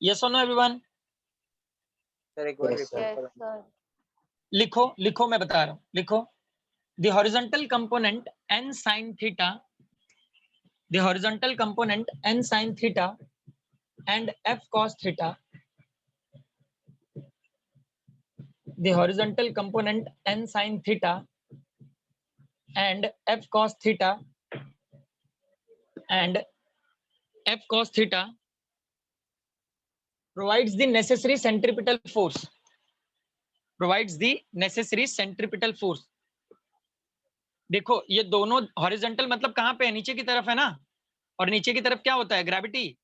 यस और नो एवरीवन? सर एक बार Yes, रिपीट Yes, करो। sir. लिखो मैं बता रहा हूं, लिखो the horizontal component n sin theta, the horizontal component n sin theta and f cos theta, the horizontal component n sin theta and f cos theta and f cos theta provides the necessary centripetal force, provides the necessary centripetal force। देखो ये दोनों horizontal मतलब कहां पे है? नीचे की तरफ है ना, और नीचे की तरफ क्या होता है? ग्रेविटी।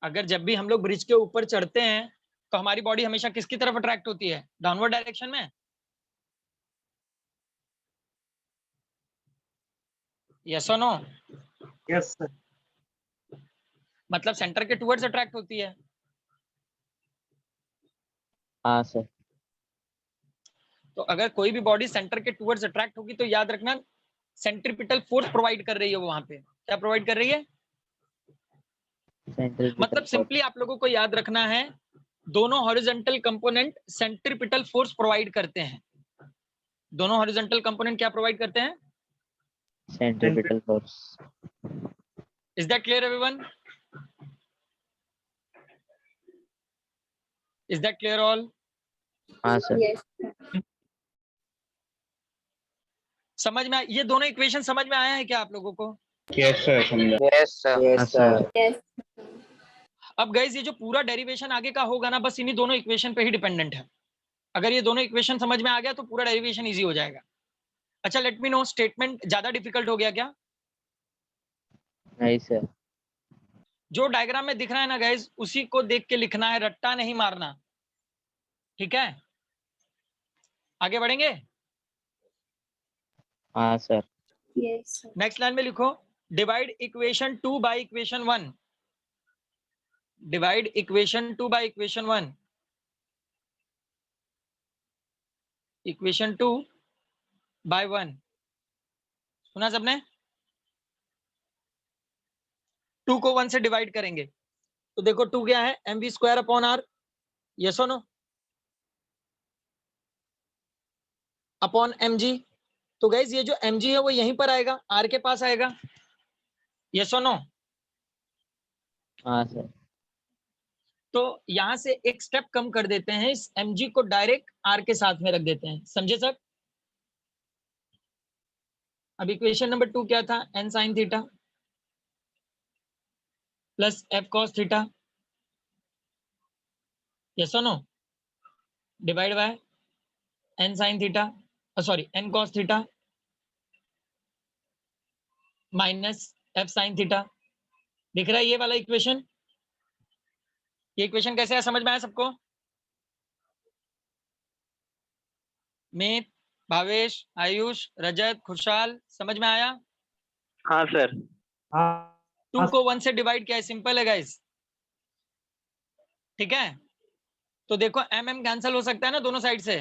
अगर जब भी हम लोग ब्रिज के ऊपर चढ़ते हैं तो हमारी बॉडी हमेशा किसकी तरफ अट्रैक्ट होती है? डाउनवर्ड डायरेक्शन में। यस और नो? Yes, sir. मतलब सेंटर के टुवर्ड्स अट्रैक्ट होती है। हाँ सर। तो अगर कोई भी बॉडी सेंटर के टुवर्ड्स अट्रैक्ट होगी तो याद रखना सेंट्रीपिटल फोर्स प्रोवाइड कर रही है वो, वहां पे क्या प्रोवाइड कर रही है? मतलब सिंपली आप लोगों को याद रखना है, दोनों horizontal component centripetal force provide करते हैं। दोनों हॉरिजॉन्टल कंपोनेंट क्या प्रोवाइड करते हैं? Centripetal force. Is that clear everyone? Is that clear all? हाँ सर। Yes. समझ में ये दोनों इक्वेशन समझ में आया है क्या आप लोगों को? Yes, sir. समझा। Yes, sir. हाँ सर। Yes. अब गाइस ये जो पूरा डेरिवेशन आगे का होगा ना, बस इन्हीं दोनों इक्वेशन पे ही डिपेंडेंट है। अगर ये दोनों इक्वेशन समझ में आ गया तो पूरा डेरिवेशन इजी हो जाएगा। अच्छा, लेट मी नो, स्टेटमेंट ज्यादा डिफिकल्ट हो गया क्या? नहीं सर। जो डायग्राम में दिख रहा है ना गाइस, उसी को देख के लिखना है, रट्टा नहीं मारना, ठीक है? आगे बढ़ेंगे। हाँ sir. Yes. Sir. Next line में लिखो, divide equation 2 by equation 1। Divide equation 2 by equation 1। Equation 2 by 1 सुना सबने? 2 को 1 से डिवाइड करेंगे तो देखो 2 क्या है, mv square upon r, yes और नो, अपॉन mg। तो गाइस ये जो mg है वो यहीं पर आएगा, r के पास आएगा, यस और नो? हाँ सर। तो यहां से एक स्टेप कम कर देते हैं, इस mg को डायरेक्ट r के साथ में रख देते हैं, समझे सब? अब इक्वेशन नंबर 2 क्या था? n sin theta plus f cos theta, yes और no, divide by n sin theta, sorry n cos theta minus f sin theta. दिख रहा है ये वाला इक्वेशन? ये इक्वेशन कैसे है, समझ में आया सबको? मीत, भावेश, आयुष, रजत, खुशहाल, समझ में आया? हाँ सर। हाँ 2 को 1 से डिवाइड किया है, सिंपल है गाइस, ठीक है? तो देखो mm कैंसिल हो सकता है ना दोनों साइड से,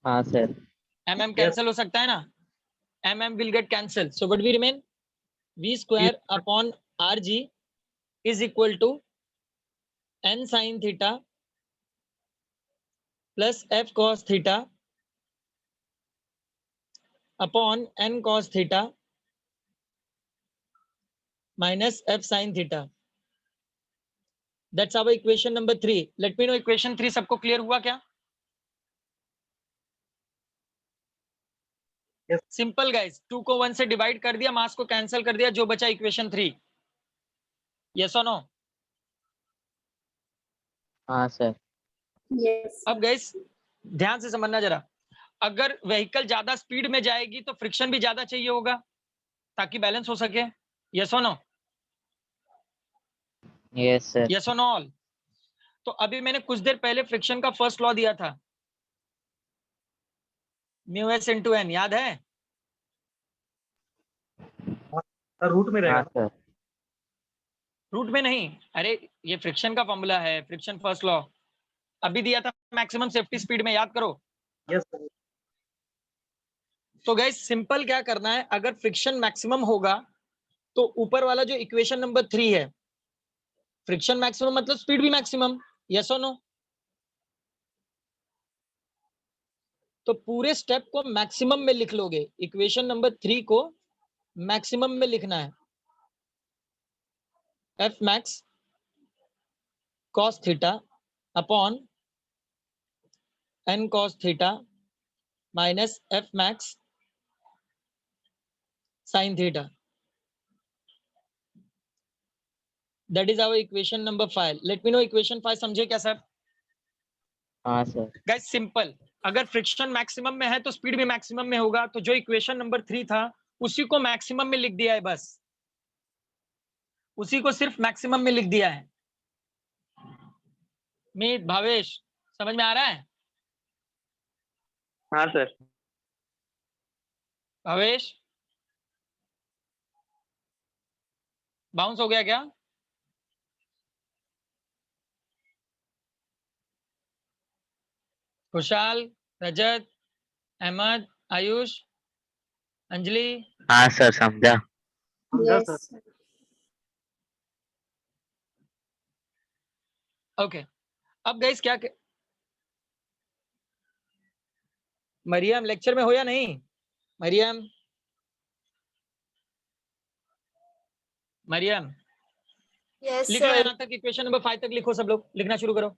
हाँ सर। mm कैंसिल हो सकता है ना, mm will get cancelled, so what will remain? v square upon rg is equal to n sin theta plus f cos theta upon n cos theta minus f sin theta. That's our equation number 3. Let me know equation 3 सबको clear हुआ क्या? Simple guys, 2 को 1 से divide कर दिया, मास को cancel कर दिया, जो बचा इक्वेशन 3, यस और नो? हाँ सर। Yes. अब गाइस ध्यान से समझना जरा, अगर व्हीकल ज्यादा स्पीड में जाएगी तो फ्रिक्शन भी ज्यादा चाहिए होगा ताकि बैलेंस हो सके, यस और नो? Yes sir. यस और नो ऑल? तो अभी मैंने कुछ देर पहले फ्रिक्शन का फर्स्ट लॉ दिया था, म्यू एस इनटू एन, याद है? रूट में रहेगा। हाँ सर। रूट में नहीं, अरे ये फ्रिक्शन का फॉर्मूला है, फ्रिक्शन फर्स्ट लॉ अभी दिया था, मैक्सिमम सेफ्टी स्पीड में, याद करो। Yes sir. तो गाइस सिंपल क्या करना है, अगर फ्रिक्शन मैक्सिमम होगा तो ऊपर वाला जो इक्वेशन नंबर 3 है, फ्रिक्शन मैक्सिमम मतलब स्पीड भी मैक्सिमम, यस और नो? तो पूरे स्टेप को मैक्सिमम में लिख लोगे, इक्वेशन नंबर 3 को मैक्सिमम में लिखना है, F max cos theta upon N cos theta minus F max sine theta. That is our equation number 5। Let me know equation 5 समझे क्या सर? हाँ सर। गाइस सिंपल, अगर फ्रिक्शन मैक्सिमम में है तो स्पीड भी मैक्सिमम में होगा, तो जो इक्वेशन नंबर 3 था उसी को मैक्सिमम में लिख दिया है, बस उसी को सिर्फ मैक्सिमम में लिख दिया है। मीत, भावेश, समझ में आ रहा है? हाँ सर। भावेश बाउंस हो गया क्या? खुशहाल, रजत, अहमद, आयुष, अंजलि, हाँ सर समझा। समझा Yes. सर। Sir. ओके अब गाइस क्या मरियम लेक्चर में हो या नहीं? मरियम मरियम Yes, लिख लो sir. यहाँ तक, इक्वेशन नंबर 5 तक लिखो, सब लोग लिखना शुरू करो।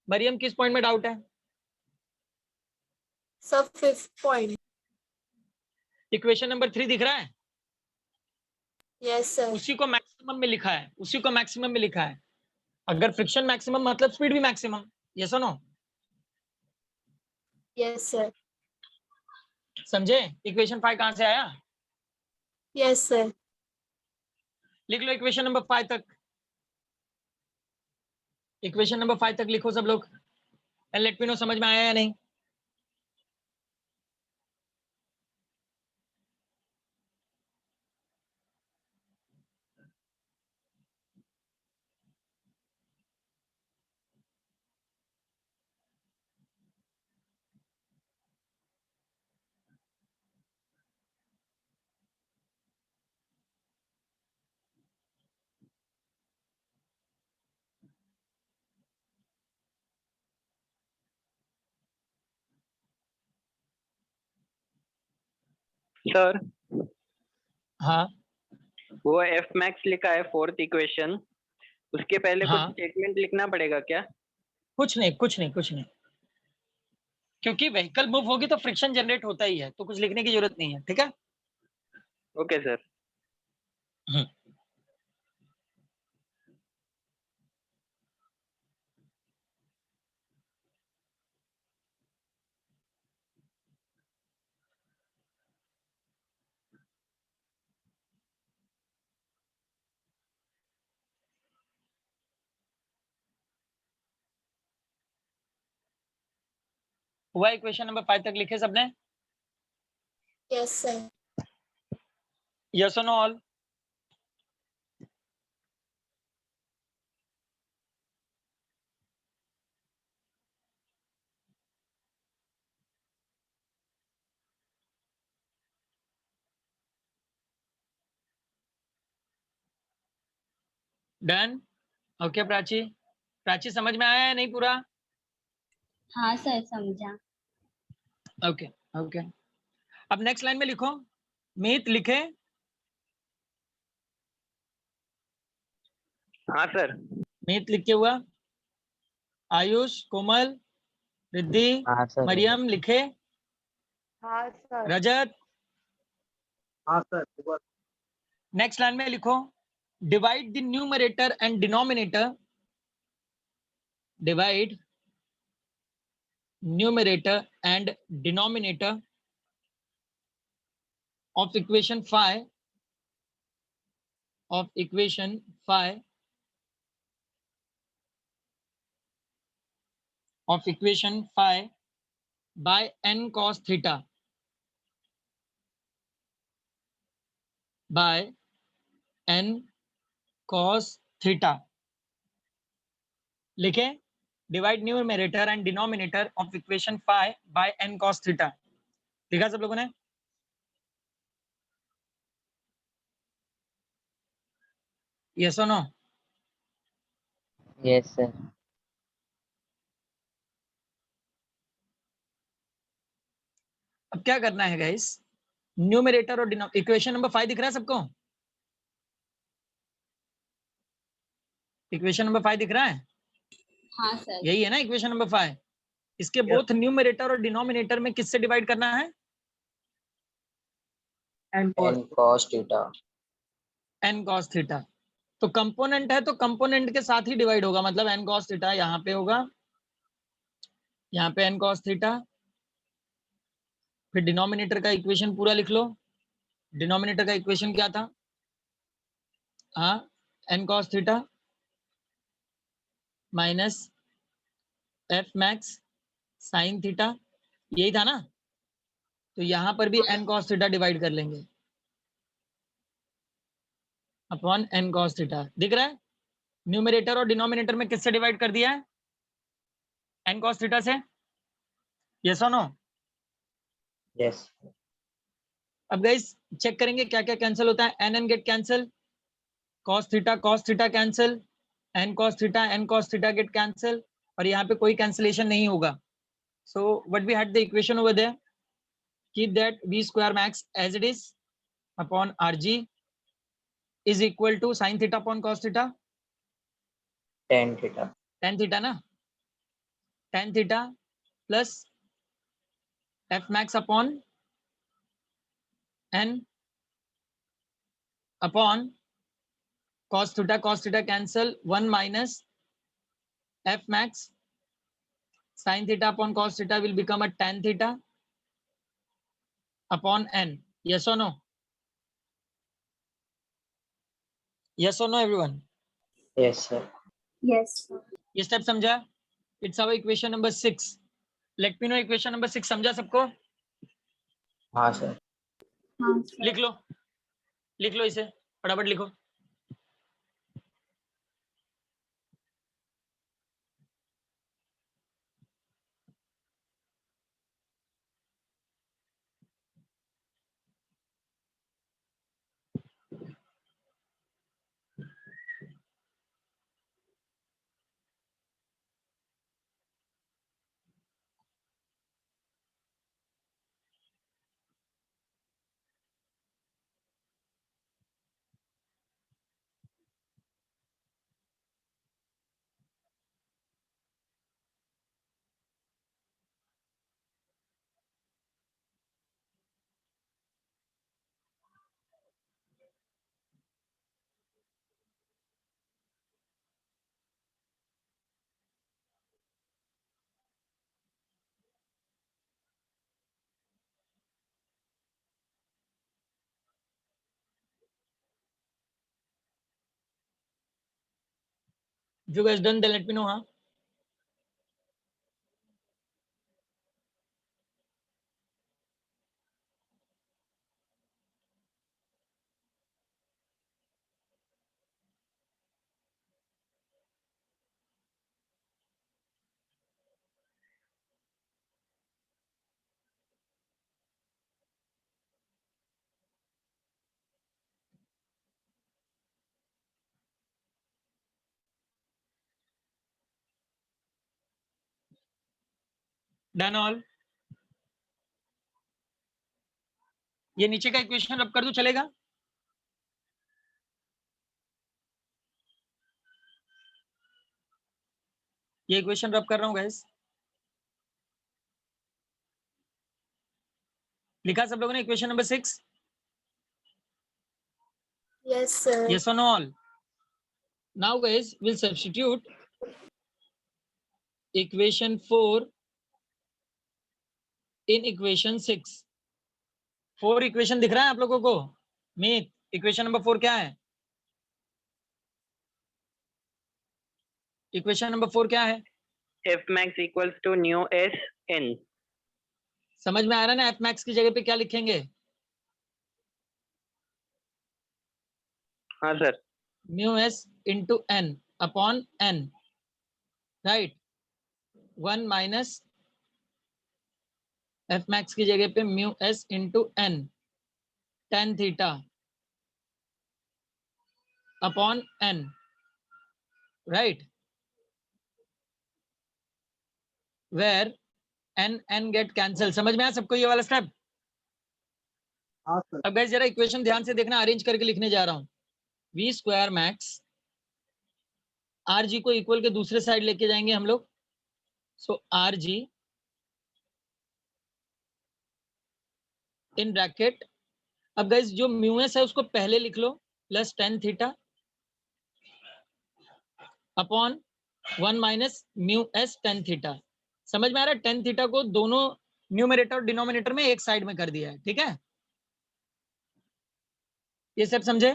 मरियम किस पॉइंट में डाउट है? Sub 5th point. Equation number 3 दिख रहा है? Yes, sir. उसी को मैक्सिमम में लिखा है, उसी को मैक्सिमम में लिखा है। अगर फ्रिक्शन मैक्सिमम मतलब स्पीड भी मैक्सिमम, यस और नो? Yes, sir. समझे? इक्वेशन 5 कहां से आया? Yes, sir. लिख लो इक्वेशन नंबर 5 तक, इक्वेशन नंबर 5 तक लिखो सब लोग, एंड लेट मी नो समझ में आया या नहीं। सर हाँ वो एफ मैक्स लिखा है 4th इक्वेशन, उसके पहले हाँ। कुछ स्टेटमेंट लिखना पड़ेगा क्या? कुछ नहीं कुछ नहीं कुछ नहीं, क्योंकि व्हीकल मूव होगी तो फ्रिक्शन जनरेट होता ही है, तो कुछ लिखने की जरूरत नहीं है, ठीक है? Okay sir. हुआ इक्वेशन नंबर 5 तक लिखे सबने? Yes, sir. यस और know all? Done? Okay Prachi, Prachi समझ में आया है नहीं पूरा? हाँ सर समझा। ओके ओके अब नेक्स्ट लाइन में लिखो, मीत लिखे। हाँ सर। मीत लिख के हुआ, आयुष, कोमल, रिद्धि, हाँ सर। मरियम लिखे, हाँ सर। रजत। हाँ सर। नेक्स्ट लाइन में लिखो, divide the numerator and denominator, divide numerator and denominator of equation 5 by n cos theta, by n cos theta लिखे, divide numerator and denominator of equation 5 by n cos theta। लिखा सब लोगों ने? Yes और no? Yes sir. अब क्या करना है गाइस, न्यूमरेटर और इक्वेशन नंबर 5 दिख रहा है सबको? इक्वेशन नंबर 5 दिख रहा है? हाँ सर। यही है ना इक्वेशन नंबर 5? इसके बोथ न्यूमरेटर और डिनोमिनेटर में किससे डिवाइड करना है? n cos theta। n cos theta. तो कंपोनेंट है तो कंपोनेंट के साथ ही डिवाइड होगा, मतलब n cos थीटा यहाँ पे होगा, यहाँ पे n cos थीटा, फिर डिनोमिनेटर का इक्वेशन पूरा लिख लो। डिनोमिनेटर का इक्वेशन क्या था? हाँ, n cos theta minus f max sine theta, यही था ना? तो यहाँ पर भी n cos थीटा डिवाइड कर लेंगे अपॉन n cos थीटा। दिख रहा है? न्यूमरेटर और डिनोमिनेटर में किससे डिवाइड कर दिया है? n cos थीटा से। यस और नो? यस। अब गाइस चेक करेंगे क्या क्या कैंसिल होता है। एन गेट कैंसिल, cos थीटा cancel, n cos theta get cancel और यहाँ पे कोई cancellation नहीं होगा. So what we had the equation over there, keep that v square max as it is upon rg is equal to sin theta upon cos theta. tan theta. Tan theta ना, tan theta plus f max upon n upon cos theta cancel 1 minus f max sin theta upon cos theta will become a tan theta upon n. Yes or no? Yes or no everyone? Yes, sir. Yes. ये step समझा? It's our equation number 6. Let me know equation number 6 समझा सबको? हाँ sir. हाँ sir. लिख लो इसे, फटाफट लिखो. If you guys done, then let me know, huh? Done all. ये नीचे का इक्वेशन रब कर दो, चलेगा? ये इक्वेशन रब कर रहा हूँ गाइस. लिखा सब लोगों ने equation number 6? Yes, sir. Yes or no all? Now guys, we'll substitute equation 4 in equation 6. 4 equation दिख रहा है आप लोगों को? मीत, इक्वेशन नंबर 4 क्या है? इक्वेशन नंबर 4 क्या है? F max equals to nu s n. समझ में आ रहा है ना? F max की जगह पे क्या लिखेंगे? हाँ sir. mu s into n upon n, right? 1 minus f max की जगह पे mu s into n tan theta upon n, right? Where n get cancel. समझ में आया सबको ये वाला स्टेप? हाँ सर. अब गाइस जरा इक्वेशन ध्यान से देखना, अरेंज करके लिखने जा रहा हूं. v स्क्वायर मैक्स rg को इक्वल के दूसरे साइड लेके जाएंगे हम लोग. So rg in bracket. अब गाइस जो म्यू एस है उसको पहले लिख लो, plus tan theta upon 1 minus mu S tan theta. समझ में आ रहा है? tan थीटा को दोनों न्यूमरेटर और डिनोमिनेटर में एक साइड में कर दिया है. ठीक है, ये सब समझे?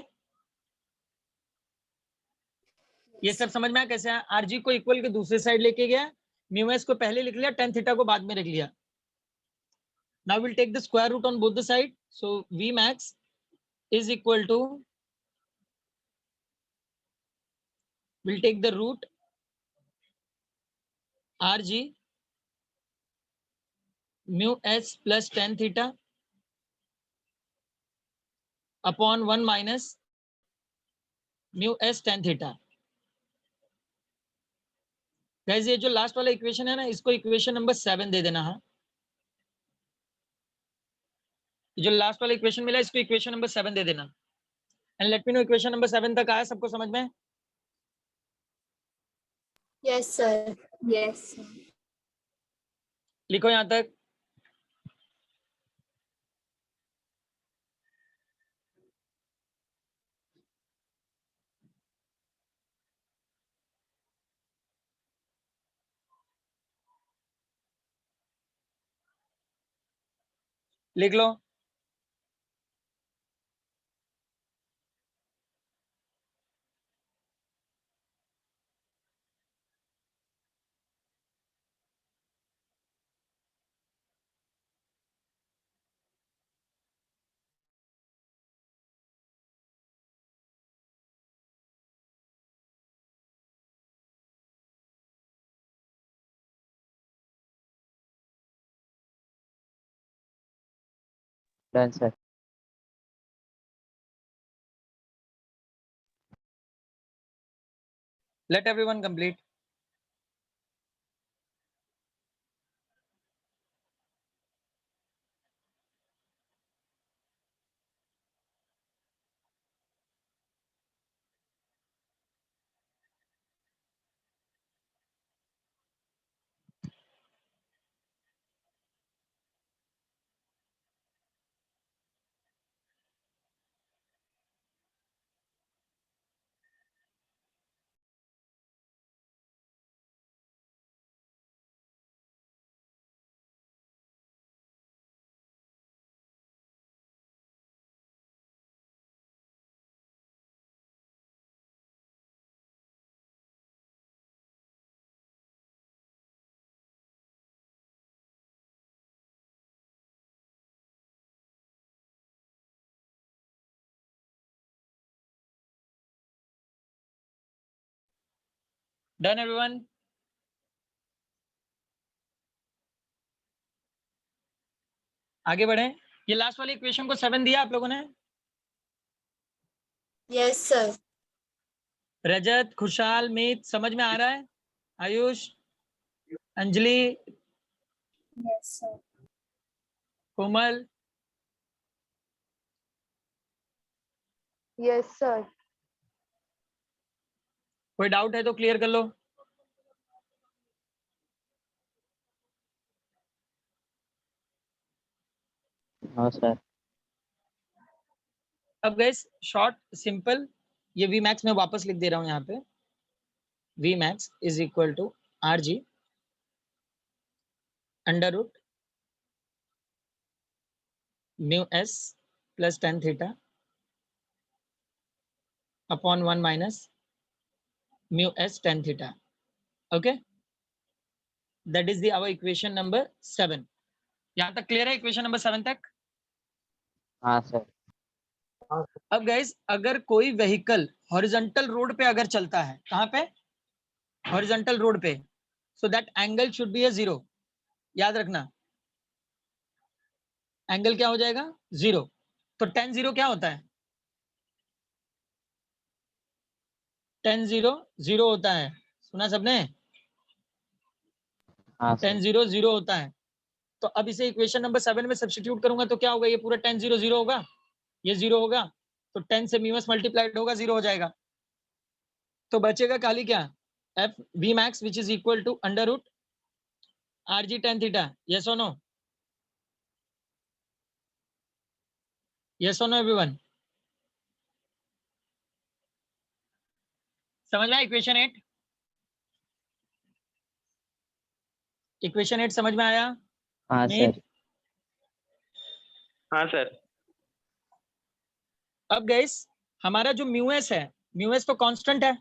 ये सब समझ में आया कैसे? आरजी को इक्वल के दूसरे साइड लेके गया, म्यू एस को पहले लिख लिया, tan थीटा को बाद में रख लिया. Now will take the square root on both the side. So v max is equal to, we'll take the root rg mu s plus tan theta upon 1 minus mu s tan theta. Guys ये जो last वाला equation है ना, इसको equation number 7 दे देना। हाँ, जो last वाला इक्वेशन मिला इसको इक्वेशन नंबर 7 दे देना। And let me know equation number 7 तक आया सबको समझ में? Yes, sir. Yes, sir. लिखो यहां तक। लिख लो। Done, sir. Let everyone complete. Done everyone? आगे बढ़े। ये लास्ट वाली इक्वेशन को 7 दिया आप लोगों ने? Yes, sir. रजत, खुशहाल, मीत, समझ में आ रहा है? Ayush, Anjali, Yes, sir. Komal, Yes, sir. कोई डाउट है तो क्लियर कर लो। No, sir. अब गाइस शॉर्ट सिंपल, ये वी मैक्स मैं वापस लिख दे रहा हूं यहाँ पे। V max is equal to R G under root mu S plus tan theta upon 1 minus mu S tan theta. Okay, that is the our equation number 7। यहाँ तक क्लियर है इक्वेशन नंबर 7 तक? हाँ, sir. अब guys अगर कोई vehicle horizontal road पे अगर चलता है, कहाँ पे? हॉरिजॉन्टल रोड पे, so that angle should be a 0। याद रखना, एंगल क्या हो जाएगा? 0। तो tan 0 क्या होता है? tan 0 0 होता है। सुना सबने? हाँ, sir. tan 0 0 होता है। तो अब इसे इक्वेशन नंबर 7 में सब्स्टिट्यूट करूंगा तो क्या होगा? ये पूरा tan 0 0 होगा, ये 0 होगा, तो 10 से म्यू एस मल्टीप्लाइड होगा, 0 हो जाएगा। तो बचेगा खाली क्या? F V max which is equal to under root R G tan theta. Yes और नो? यस और नो एवरीवन? समझ में आया इक्वेशन 8? इक्वेशन 8 समझ में आया? हाँ, मीत? sir. हाँ सर। अब गाइस हमारा जो म्यू एस है, म्यू एस तो कांस्टेंट है।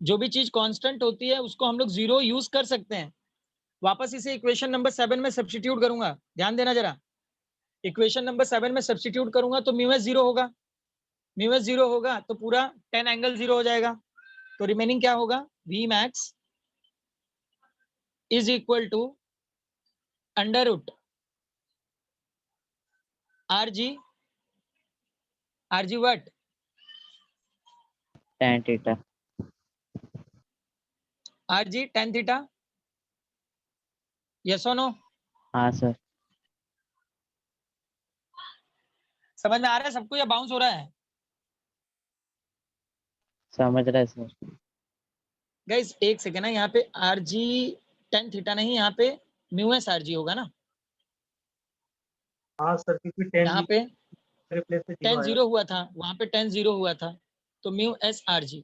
जो भी चीज कांस्टेंट होती है उसको हम लोग 0 यूज कर सकते हैं। वापस इसे इक्वेशन नंबर 7 में सब्स्टिट्यूट करूंगा, ध्यान देना जरा। इक्वेशन नंबर 7 में सब्स्टिट्यूट करूंगा तो म्यू एस 0 होगा, म्यू एस 0 होगा तो पूरा tan एंगल 0 हो जाएगा। तो रिमेनिंग क्या होगा? V max is equal to under root R G what? Tan theta. RG tan थीटा, यस और नो? हाँ सर। समझ में आ रहा है सबको या बाउंस हो रहा है? समझ रहे सर। गाइस एक सेकेंड है, यहाँ पे RG tan थीटा नहीं, यहाँ पे म्यू एस RG होगा ना? हाँ सर, क्योंकि 10 यहाँ पे रिप्लेस से 10 0 0 हुआ था, वहां पे 10 0 हुआ था, तो म्यू एस RG,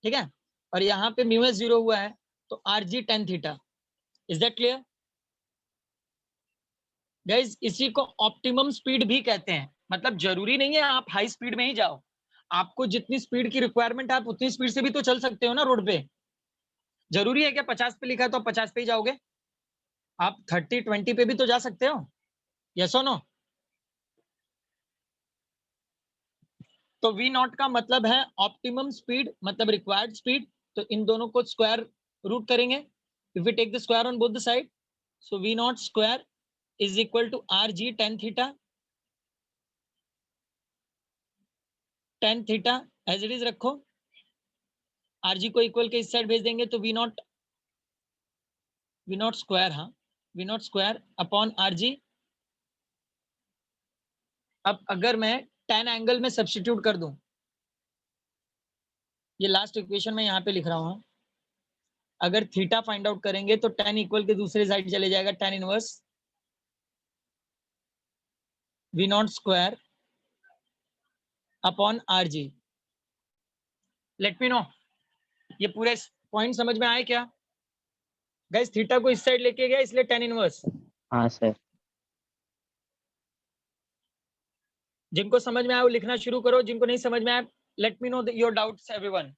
ठीक है? और यहाँ पे म्यू एस 0 हुआ है, तो RG tan theta. Is that clear? Guys इसी को ऑप्टिमम स्पीड भी कहते हैं, मतलब जरूरी नहीं है आप हाई स्पीड में ही जाओ, आपको जितनी स्पीड की रिक्वायरमेंट है आप उतनी स्पीड से भी तो चल सकते हो ना रोड पे। जरूरी है क्या 50 पे लिखा है तो आप 50 पे ही जाओगे? आप 30 20 पे भी तो जा सकते हो, यस और नो? तो V नॉट का मतलब है ऑप्टिमम स्पीड, मतलब रिक्वायर्ड स्पीड। तो इन दोनों को स्क्वायर रूट करेंगे, if we take the square on both the side, so V naught square is equal to RG tan theta, tan theta as it is रखो, RG को equal के इस साइड भेज देंगे तो V नॉट स्क्वायर, हाँ V naught square upon RG। अब अगर मैं tan एंगल में सब्स्टिट्यूट कर दूं, ये लास्ट इक्वेशन में यहाँ पे लिख रहा हूँ, अगर थीटा फाइंड आउट करेंगे तो tan इक्वल के दूसरे साइड चले जाएगा tan inverse V naught square upon RG। Late me no ये पूरे पॉइंट समझ में आए क्या? गाइस थीटा को इस साइड लेके गया इसलिए tan इनवर्स। हाँ सर। जिनको समझ में आया वो लिखना शुरू करो, जिनको नहीं समझ में आया let me know your doubts everyone.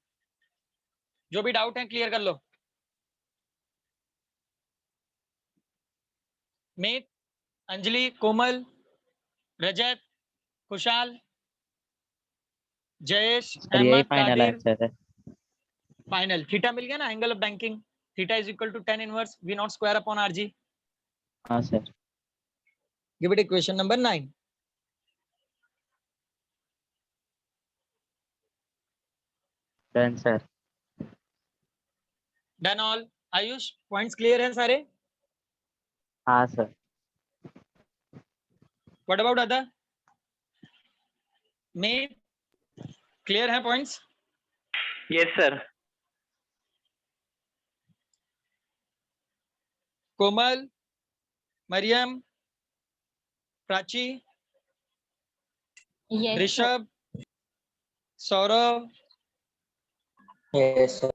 जो भी डाउट है क्लियर कर लो। मीत, अंजलि, कोमल, रजत, खुशाल, जयेश, सर यही अहमद, फाइनल कादिर, आंसर है। फाइनल थीटा मिल गया ना, angle of banking theta is equal to tan inverse V naught square upon RG। हाँ sir. Give it equation number 9। Done sir. Done all. Ayush points clear हैं सारे? हाँ सर। What about other? में clear है points? Yes, sir. Komal, Mariam, Prachi, Yes, sir. Rishabh, Saurabh, Yes, sir.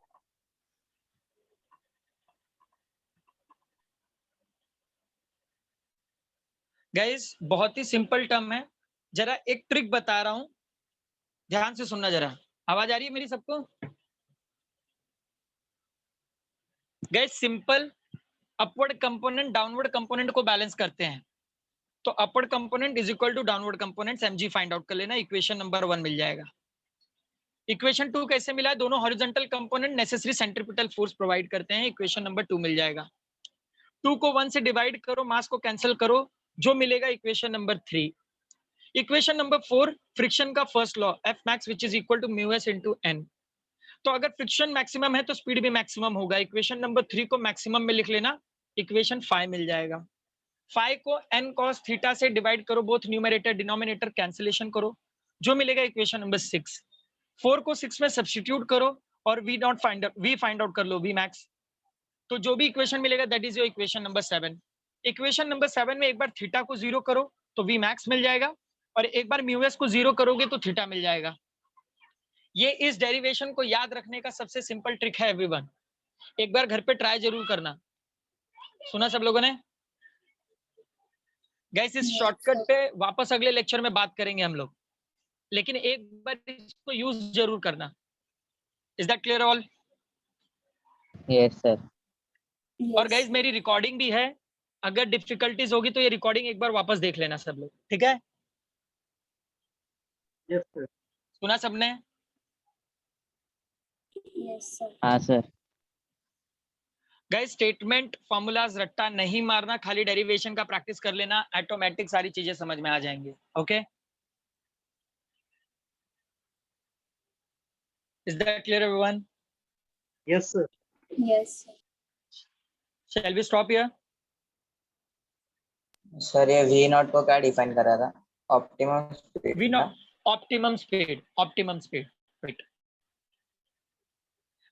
Guys बहुत ही simple term है, जरा एक ट्रिक बता रहा हूं, ध्यान से सुनना जरा। आवाज आ रही है मेरी सबको? Guys simple upward component downward component को बैलेंस करते हैं, तो upward component is equal to downward component, mg find out कर लेना, इक्वेशन नंबर 1 मिल जाएगा। इक्वेशन 2 कैसे मिला है? दोनों horizontal component necessary centripetal force provide करते हैं, इक्वेशन नंबर 2 मिल जाएगा। 2 को 1 से डिवाइड करो, मास को कैंसिल करो, जो मिलेगा equation number 3। Equation number 4 friction का first law F max which is equal to mu s into n। तो अगर फ्रिक्शन मैक्सिमम है तो स्पीड भी मैक्सिमम होगा। इक्वेशन नंबर 3 को मैक्सिमम में लिख लेना, इक्वेशन 5 मिल जाएगा। 5 को n cos थीटा से डिवाइड करो, बोथ न्यूमरेटर डिनोमिनेटर कैंसिलेशन करो, जो मिलेगा इक्वेशन नंबर 6। 4 को 6 में सब्स्टिट्यूट करो और v फाइंड आउट कर लो, v मैक्स। तो जो भी इक्वेशन मिलेगा that is your equation number 7। Equation number 7 में एक बार थीटा को 0 करो तो v मैक्स मिल जाएगा, और एक बार म्यू एस को 0 करोगे तो थीटा मिल जाएगा। ये इस डेरिवेशन को याद रखने का सबसे सिंपल ट्रिक है एवरीवन, एक बार घर पे ट्राई जरूर करना। सुना सब लोगों ने? गाइस इस Yes, शॉर्टकट sir. पे वापस अगले लेक्चर में बात करेंगे हम लोग, लेकिन एक बार इसको यूज जरूर करना। Is that clear all? Yes sir. और Yes, गाइस sir. मेरी रिकॉर्डिंग भी है, अगर डिफिकल्टीज होगी तो ये रिकॉर्डिंग एक बार वापस देख लेना सब लोग, ठीक है? Yes, sir. सुना सबने? Yes, sir. हाँ सर। गाइस स्टेटमेंट फॉर्मूलाज रट्टा नहीं मारना, खाली डेरिवेशन का प्रैक्टिस कर लेना, ऑटोमेटिक सारी चीजें समझ में आ जाएंगे। Okay, is that clear everyone? Yes, sir. Yes, sir. Shall we stop here? Sir ये V नॉट को क्या डिफाइन कर रहा था? ऑप्टिमम स्पीड We ना? know optimum speed, right?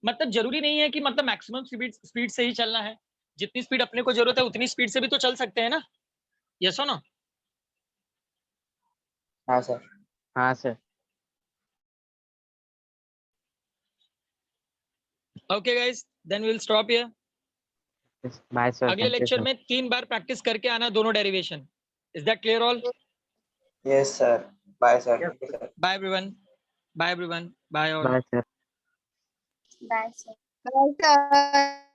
मतलब जरूरी नहीं है कि मतलब मैक्सिमम स्पीड से ही चलना है, जितनी स्पीड अपने को जरूरत है उतनी स्पीड से भी तो चल सकते हैं ना, यस और नो? हाँ सर. हाँ sir. Okay guys, then we will stop here. Bye sir. अगले लेक्चर में 3 बार प्रैक्टिस करके आना दोनों derivation. Is that clear all? Yes sir. Bye sir. Yes, Thank you, sir. Bye everyone, bye all. Bye sir. Bye, sir. Bye, sir.